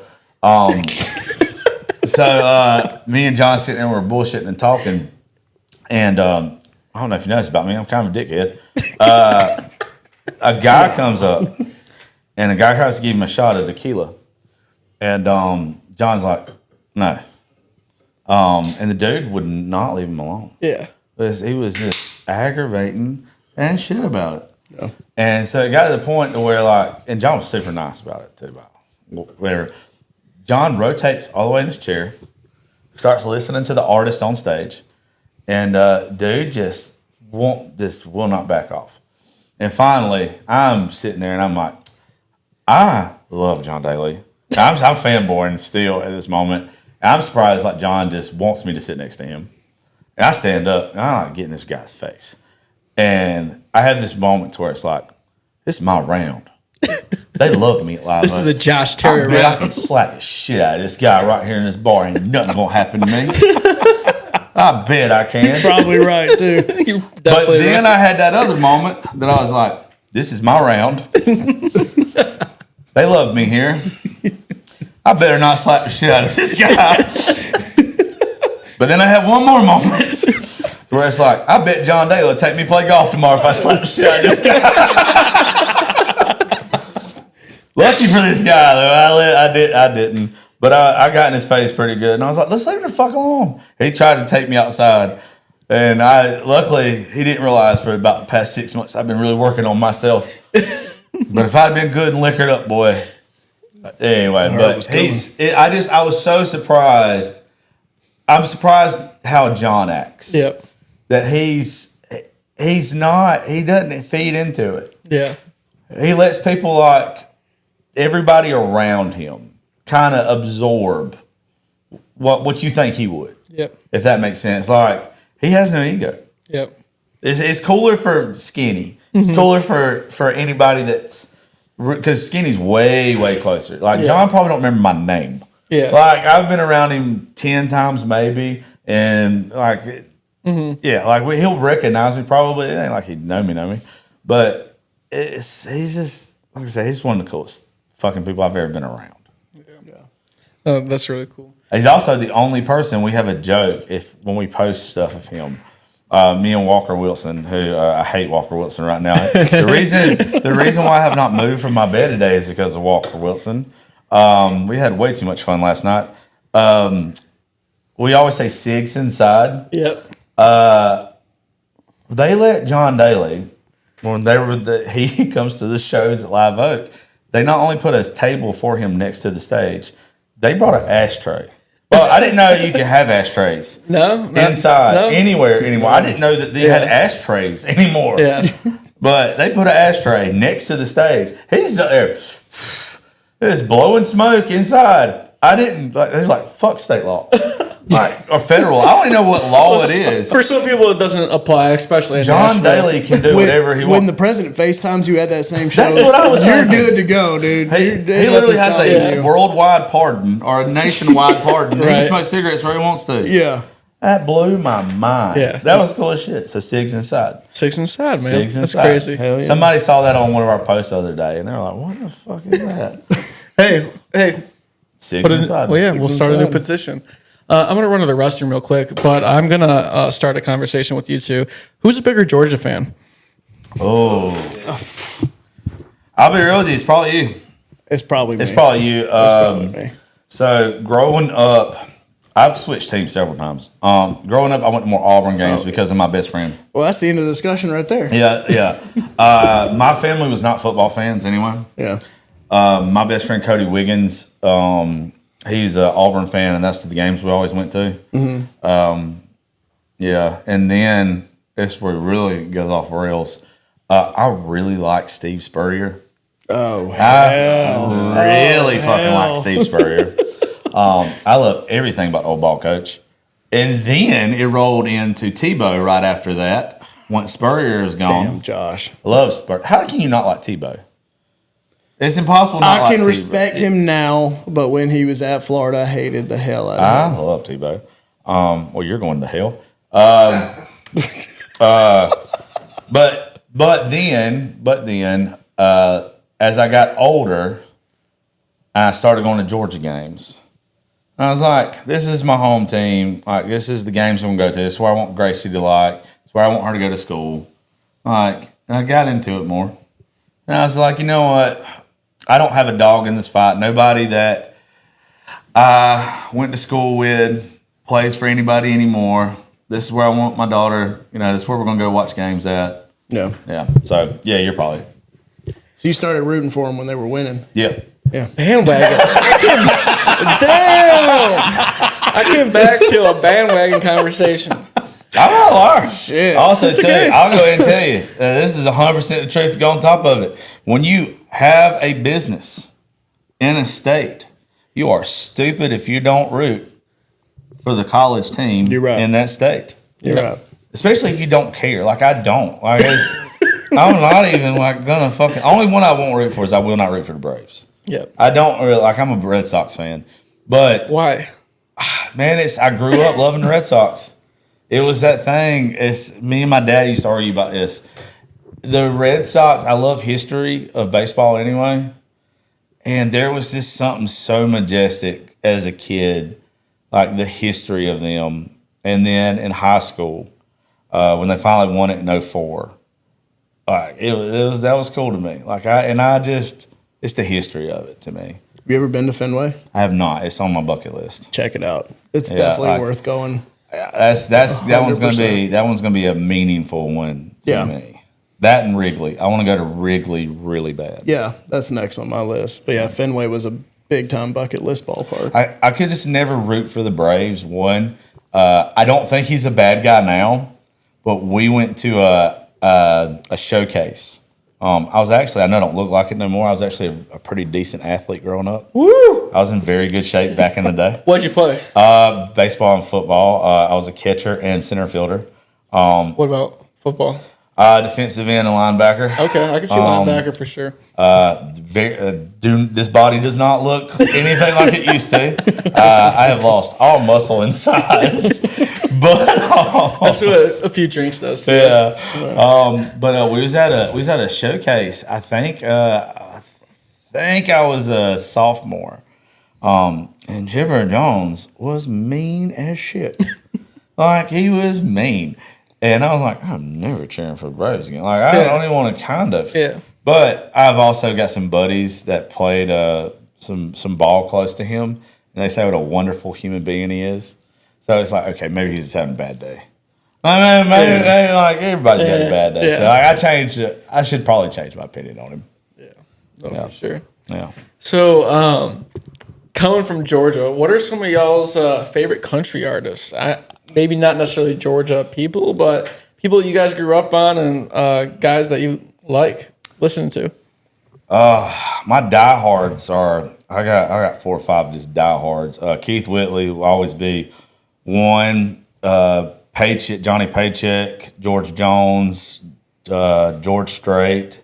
So me and John sitting there, we were bullshitting and talking, and I don't know if you know this about me, I'm kind of a dickhead. A guy comes up, and a guy tries to give him a shot of tequila, and John's like, no. And the dude would not leave him alone. Yeah. He was just aggravating and shit about it. Yeah. And so it got to the point to where, and John was super nice about it too. Where John rotates all the way in his chair, starts listening to the artist on stage, and dude just will not back off. And finally, I'm sitting there and I'm like, I love John Daly. I'm fanboying still at this moment. I'm surprised John just wants me to sit next to him. And I stand up and I'm not getting this guy's face. And I had this moment to where it's like, this is my round. They love me at Live. This is the Josh Terry round. I can slap the shit out of this guy right here in this bar. Ain't nothing gonna happen to me. I bet I can. Probably right too. But then I had that other moment that I was like, this is my round. They love me here. I better not slap the shit out of this guy. But then I had one more moment where it's like, I bet John Daly will take me play golf tomorrow if I slap the shit out of this guy. Lucky for this guy, though. I didn't. But I got in his face pretty good. And I was like, let's leave him the fuck alone. He tried to take me outside. And luckily, he didn't realize for about the past 6 months, I've been really working on myself. But if I'd been good and liquored up, boy. Anyway, but I was so surprised. I'm surprised how John acts. Yep. That he doesn't feed into it. Yeah. He lets people everybody around him kind of absorb what you think he would. Yep. If that makes sense. He has no ego. Yep. It's cooler for Skinny. It's cooler for anybody because Skinny's way, way closer. John probably don't remember my name. Yeah. I've been around him 10 times maybe, and he'll recognize me probably. It ain't like he'd know me. But he's just, like I say, he's one of the coolest fucking people I've ever been around. Yeah. Oh, that's really cool. He's also the only person, we have a joke when we post stuff of him. Me and Walker Wilson, who I hate Walker Wilson right now. The reason why I have not moved from my bed today is because of Walker Wilson. We had way too much fun last night. We always say SIGs inside. Yep. They let John Daly, when he comes to the shows at Live Oak, they not only put a table for him next to the stage, they brought an ashtray. Well, I didn't know you could have ashtrays. Inside, anywhere anymore. I didn't know that they had ashtrays anymore. Yeah. But they put an ashtray next to the stage. He's up there, just blowing smoke inside. I didn't, it was like, fuck state law. Or federal. I don't even know what law it is. For some people, it doesn't apply, especially in John Nashville. Daly can do whatever he wants. When the president FaceTimes you at that same show, That's what I was saying. You're good to go, dude. He literally has a worldwide pardon or a nationwide pardon. He can smoke cigarettes where he wants to. Yeah. That blew my mind. Yeah. That was cool as shit. So SIGs inside. SIGs inside, man. SIGs That's inside. crazy. Hell yeah. Somebody saw that on one of our posts the other day, and they were like, what the fuck is that? Hey. SIGs inside. Well, yeah, SIGs we'll start a new inside. petition. I'm going to run to the restroom real quick, but I'm going to start a conversation with you two. Who's a bigger Georgia fan? Oh. I'll be real with you. It's probably you. It's probably me. It's probably you. Probably me. So growing up, I've switched teams several times. Growing up, I went to more Auburn games because of my best friend. Well, that's the end of the discussion right there. Yeah. My family was not football fans anyway. Yeah. My best friend Cody Wiggins, he's an Auburn fan, and that's the games we always went to. Mm-hmm. And then this where it really goes off rails. I really like Steve Spurrier. Oh, I really fucking like Steve Spurrier. I love everything about old ball coach. And then it rolled into Tebow right after that. Once Spurrier is gone. Damn, Josh. I love Spurrier. How can you not like Tebow? It's impossible not I can like respect him now, but when he was at Florida, I hated the hell out of him. I love Tebow. Well, you're going to hell. But then, as I got older, I started going to Georgia games. I was like, this is my home team. Like, this is the games I'm going to go to. This is where I want Gracie to like. It's where I want her to go to school. Like, and I got into it more. And I was like, you know what? I don't have a dog in this fight. Nobody that I went to school with plays for anybody anymore. This is where I want my daughter. This is where we're going to go watch games at. No. Yeah. So, yeah, you're probably. So you started rooting for them when they were winning. Yeah. Yeah. Bandwagon. Damn. I came back to a bandwagon conversation. I'm not a liar. Shit. I'll also tell you, I'll go ahead and tell you, this is 100% the truth to go on top of it. When you have a business in a state, you are stupid if you don't root for the college team in that state. You're right. Especially if you don't care. Like, I don't. Like, I'm not even like gonna fucking. Only one I won't root for is I will not root for the Braves. Yeah. I don't really like. I'm a Red Sox fan, but Why? man, I grew up loving the Red Sox. It was that thing. It's me and my dad used to argue about this. The Red Sox. I love history of baseball anyway, and there was just something so majestic as a kid, like the history of them. And then in high school, when they finally won it in 2004, like that was cool to me. Like it's the history of it to me. Have you ever been to Fenway? I have not. It's on my bucket list. Check it out. It's definitely worth going. That one's gonna be a meaningful one to me. That and Wrigley. I want to go to Wrigley really bad. Yeah, that's next on my list. But yeah, Fenway was a big time bucket list ballpark. I could just never root for the Braves. One, I don't think he's a bad guy now, but we went to a showcase. I know I don't look like it no more. I was actually a pretty decent athlete growing up. Woo! I was in very good shape back in the day. What'd you play? Baseball and football. I was a catcher and center fielder. What about football? Defensive end and linebacker. Okay, I can see linebacker for sure. This body does not look anything like it used to. I have lost all muscle and size, but that's what a few drinks does. Too. Yeah. But we was at a showcase. I think I was a sophomore. And Chipper Jones was mean as shit. Like, he was mean. And I was like, I'm never cheering for the Braves again. Like, I don't even want to kind of. Yeah. But I've also got some buddies that played some ball close to him, and they say what a wonderful human being he is. So it's like, okay, maybe he's just having a bad day. Maybe like everybody's got a bad day. Yeah. So I should probably change my opinion on him. For sure. Yeah. So, coming from Georgia, what are some of y'all's favorite country artists? Maybe not necessarily Georgia people, but people you guys grew up on and guys that you like listening to. My diehards are I got 4 or 5 just diehards. Keith Whitley will always be one. Paycheck, Johnny Paycheck, George Jones, George Strait.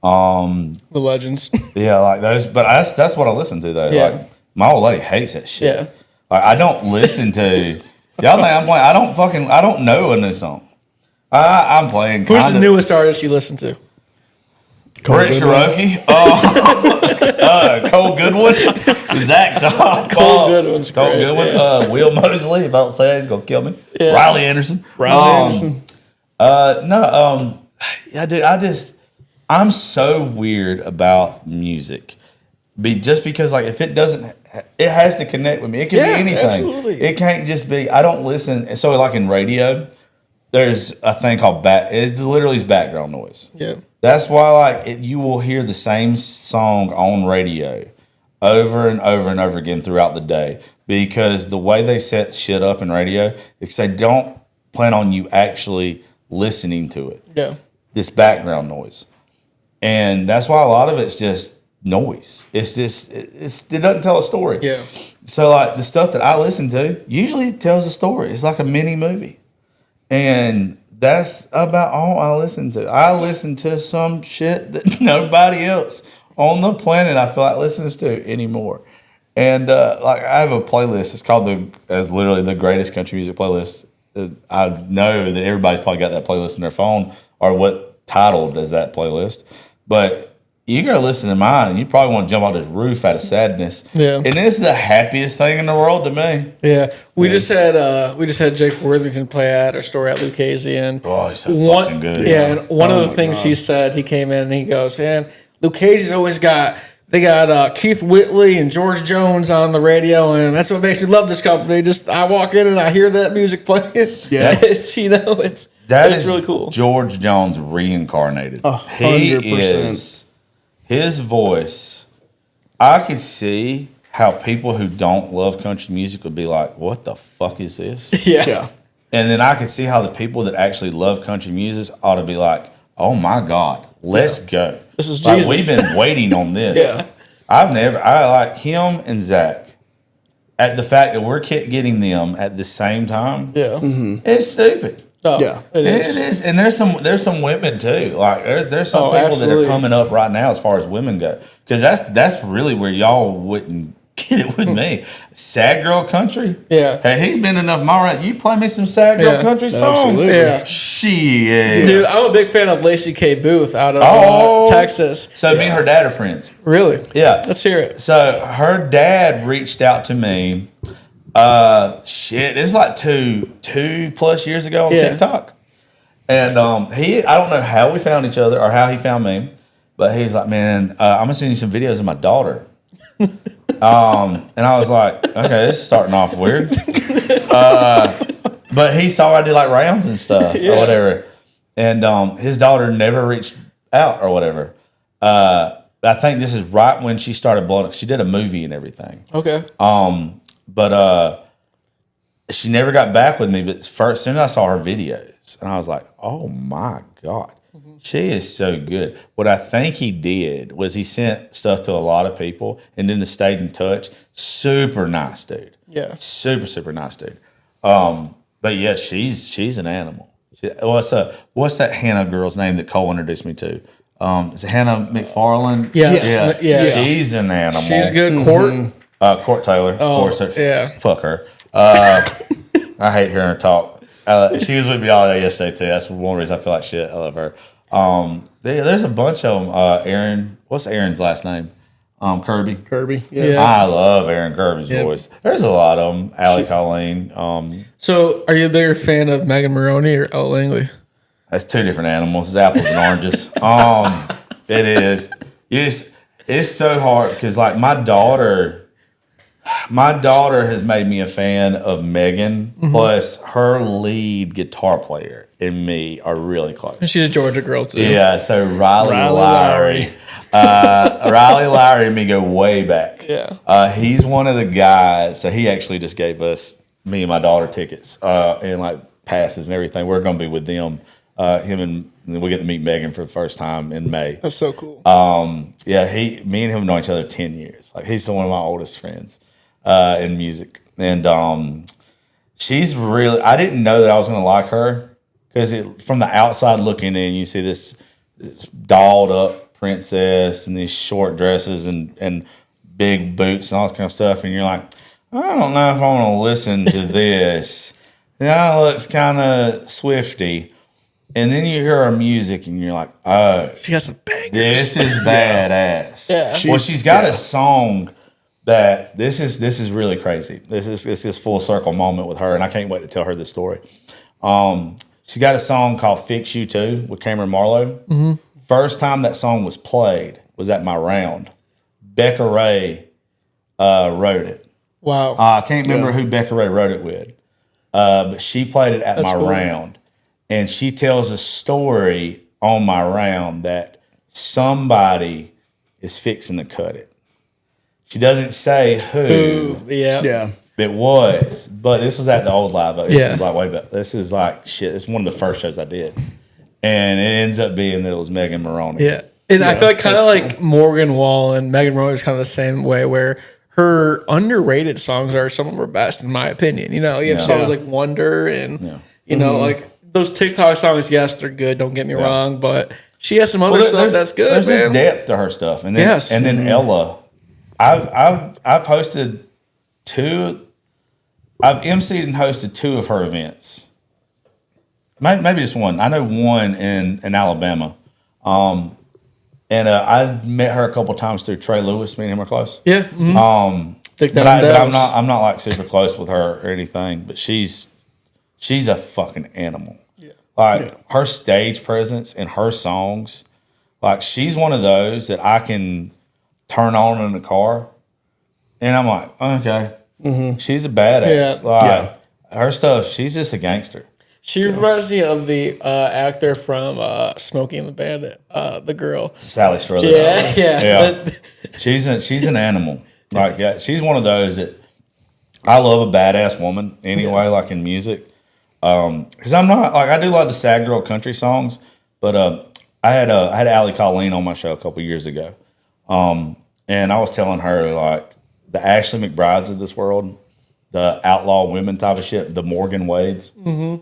The legends. Yeah, like those. But that's what I listen to though. Yeah. Like my old lady hates that shit. Yeah. Like I don't listen to. Y'all think I'm playing? I don't know a new song. I'm playing. Who's the newest artist you listen to? Brett Cherokee. Cole Goodwin. Zach Tom. Cole Goodwin's Cole great. Goodwin. Yeah. Will Mosley. If I don't say it, he's gonna kill me. Yeah. Riley Anderson. I'm so weird about music. Just because, like, if it doesn't, it has to connect with me. It can be anything. Absolutely. It can't just be. I don't listen. So, like in radio, there's a thing called it's literally background noise. Yeah. That's why, like, you will hear the same song on radio over and over and over again throughout the day because the way they set shit up in radio, because they don't plan on you actually listening to it. Yeah. This background noise. And that's why a lot of it's just noise. It doesn't tell a story. Yeah. So, like, the stuff that I listen to usually tells a story. It's like a mini movie. And that's about all I listen to. I listen to some shit that nobody else on the planet I feel like listening to anymore. And like I have a playlist. It's called it's literally the greatest country music playlist. I know that everybody's probably got that playlist in their phone, or what titled as that playlist. But you go listen to mine, and you probably want to jump off this roof out of sadness. Yeah. And this is the happiest thing in the world to me. Yeah, we just had Jake Worthington play at our store at Lucchese, and Oh, he's so fucking good. Yeah, and one of the my things God. he said, he came in and he goes, "Man, Lucchese's always got." They got Keith Whitley and George Jones on the radio, and that's what makes me love this company. Just I walk in and I hear that music playing. Yeah. It's That it's is really cool. George Jones reincarnated. 100%. His voice. I could see how people who don't love country music would be like, "What the fuck is this?" Yeah. And then I could see how the people that actually love country music ought to be like, "Oh my God, let's go." This is like, Jesus. we've been waiting on this. Yeah. I like him and Zach. At the fact that we're getting them at the same time, Yeah, it's stupid. Oh, Yeah. it It is. is, and there's some women too. Like there's some Oh, people absolutely. that are coming up right now as far as women go, because that's really where y'all wouldn't get it with me. Sad girl country. Yeah. Hey, he's been enough. Mara, you play me some sad girl Yeah. country songs. Absolutely. Yeah. Shit. Dude, I'm a big fan of Lacey K. Booth out of Oh. Texas. So me and her dad are friends. Really? Yeah. Let's hear it. So her dad reached out to me. It's like two plus years ago on Yeah. TikTok. And I don't know how we found each other or how he found me, but he's like, "Man, I'm gonna send you some videos of my daughter." And I was like, "Okay, this is starting off weird." But he saw I did like rounds and stuff or whatever, and his daughter never reached out or whatever. I think this is right when she started blowing. She did a movie and everything. Okay. But she never got back with me. But as soon as I saw her videos, and I was like, "Oh my God, she is so good." What I think he did was he sent stuff to a lot of people, and then stayed in touch. Super nice dude. Yeah. Super nice dude. But yeah, she's an animal. What's that Hannah girl's name that Cole introduced me to? Is it Hannah McFarland? Yes. Yeah. Yeah. She's an animal. She's good. Court. Court Taylor. Oh, of course. yeah. Fuck her. I hate hearing her talk. She was with me all day yesterday too. That's one reason I feel like shit. I love her. There's a bunch of them. Aaron, what's Aaron's last name? Kirby. Kirby. Yeah. I love Aaron Kirby's Yep. voice. There's a lot of them. Allie Colleen. So, are you a bigger fan of Megan Maroney or Elle Langley? That's two different animals. It's apples and oranges. It is. It's so hard because like my daughter has made me a fan of Megan. Plus, her lead guitar player and me are really close. She's a Georgia girl too. Yeah, so Riley Lowry. Lowry. Riley Lowry and me go way back. Yeah. He's one of the guys. So he actually just gave me and my daughter tickets and like passes and everything. We're going to be with them. Him and we get to meet Megan for the first time in May. That's so cool. Yeah, me and him know each other 10 years. Like he's one of my oldest friends in music. And she's really, I didn't know that I was going to like her because from the outside looking in, you see this dolled up princess and these short dresses and big boots and all this kind of stuff. And you're like, I don't know if I want to listen to this. Yeah, it looks kind of swifty. And then you hear her music and you're like, oh, She got some bangers. this is badass. Yeah. Well, she's got a song that this is really crazy. This is full circle moment with her, and I can't wait to tell her this story. She's got a song called "Fix You Too" with Cameron Marlowe. Mm-hmm. First time that song was played was at my round. Becca Ray wrote it. Wow. I can't remember who Becca Ray wrote it with, but she played it at That's my cool. round. And she tells a story on my round that somebody is fixing to cut it. She doesn't say who Ooh, yeah. Yeah. it was, but this was at the old Live Oak. This Yeah. is like way back. This is like shit. It's one of the first shows I did. And it ends up being that it was Megan Maroney. Yeah. And I feel like kind of that's like Morgan Wall and Megan Maroney is kind of the same way where her underrated songs are some of her best in my opinion. You know, you have songs like Wonder and you know, like those TikTok songs, yes, they're good. Don't get me wrong, but she has some other stuff that's good. There's man. this depth to her stuff, and then Ella. I've hosted two. I've emceed and hosted two of her events. Maybe just one. I know one in Alabama. I've met her a couple times through Trey Lewis. Me and him are close. Yeah. Mm-hmm. But I'm not like super close with her or anything. But she's a fucking animal. Yeah. Her stage presence and her songs, like she's one of those that I can turn on in the car, and I'm like, okay, she's a badass. Her stuff, she's just a gangster. She reminds me of the actor from Smokey and the Bandit, the girl. Sally Struthers. Yeah. She's an animal. She's one of those that I love a badass woman anyway, like in music. Because I'm not, I do like the sad girl country songs, but I had Allie Colleen on my show a couple years ago. And I was telling her, like, the Ashley McBrides of this world, the outlaw women type of shit, the Morgan Wades.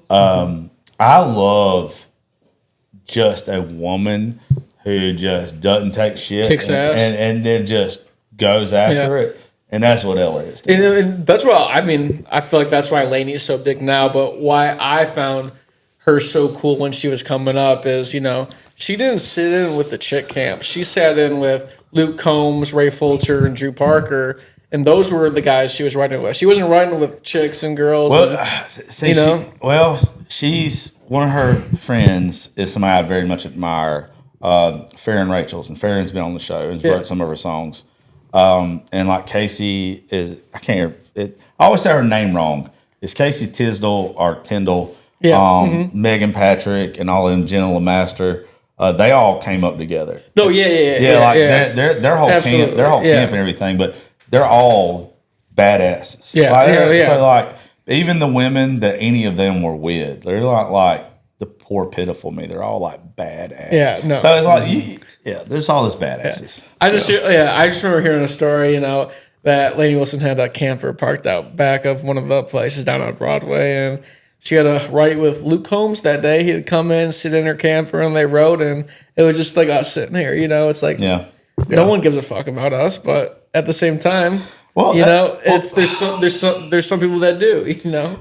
I love just a woman who just doesn't take shit and then just goes after it. And that's what Ella is. And that's why, I feel like that's why Lainey is so big now, but why I found her so cool when she was coming up is, she didn't sit in with the chick camp. She sat in with Luke Combs, Ray Fulcher, and Drew Parker. And those were the guys she was writing with. She wasn't writing with chicks and girls. Well, she's one of her friends is somebody I very much admire, Farron Rachels, and Farron's been on the show and wrote some of her songs. And like Casey is, I always say her name wrong. It's Casey Tisdale or Tyndall, Megan Patrick, and all of them, Jenna LeMaster. They all came up together. No, their whole camp, camp and everything, but they're all badasses. So even the women that any of them were with, they're not like the poor pitiful me. They're all like badass. Yeah, no. So it's like there's all this badasses. I just remember hearing a story, that Lainey Wilson had a camper parked out back of one of the places down on Broadway, and she had a write with Luke Combs that day. He'd come in, sit in her camper, and they rode, and it was just like us sitting here. It's like no one gives a fuck about us, but at the same time, there's some people that do.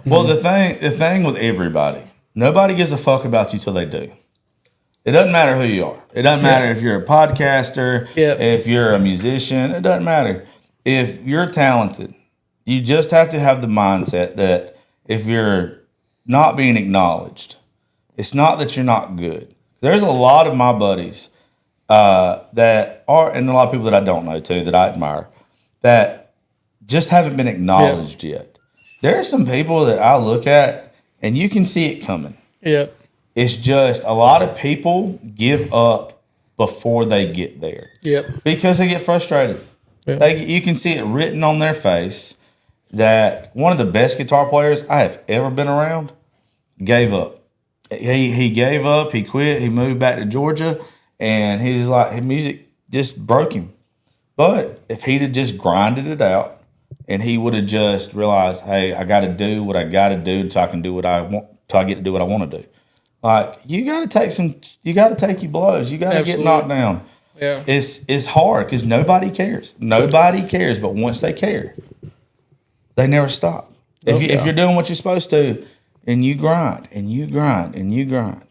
Well, the thing with everybody, nobody gives a fuck about you till they do. It doesn't matter who you are. It doesn't matter if you're a podcaster, if you're a musician. It doesn't matter. If you're talented, you just have to have the mindset that if you're not being acknowledged, it's not that you're not good. There's a lot of my buddies that are, and a lot of people that I don't know too, that I admire, that just haven't been acknowledged yet. There are some people that I look at and you can see it coming. Yep. It's just a lot of people give up before they get there. Yep. Because they get frustrated. Yep. You can see it written on their face that one of the best guitar players I have ever been around gave up. He gave up. He quit. He moved back to Georgia, and he's like, his music just broke him. But if he'd have just grinded it out, and he would have just realized, hey, I got to do what I got to do so I can do what I want, till I get to do what I want to do. Like, you got to take your blows. You got to get knocked down. Yeah. It's hard because nobody cares. Nobody cares, but once they care, they never stop. If you're doing what you're supposed to, and you grind, and you grind, and you grind,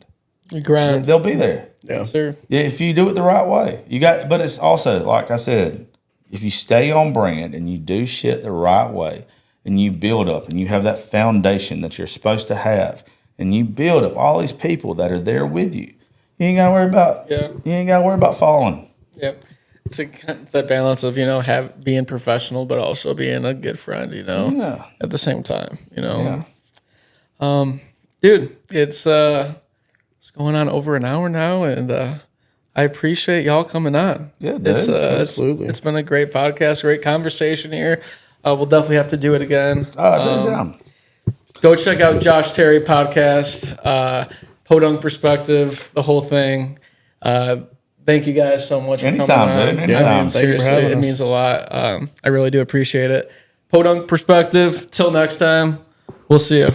they'll be there. Yeah, sure. Yeah, if you do it the right way, but it's also, like I said, if you stay on brand and you do shit the right way, and you build up, and you have that foundation that you're supposed to have, and you build up all these people that are there with you, you ain't gotta worry about. Yeah. You ain't gotta worry about falling. Yep. It's that balance of being professional, but also being a good friend. At the same time. Dude, it's going on over an hour now, and I appreciate y'all coming on. Yeah, dude, absolutely. It's been a great podcast, great conversation here. We'll definitely have to do it again. Go check out Josh Terry podcast, Podunk Perspective, the whole thing. Thank you guys so much for coming on. Dude. Anytime. Seriously, it means a lot. I really do appreciate it. Podunk Perspective. Till next time, we'll see you.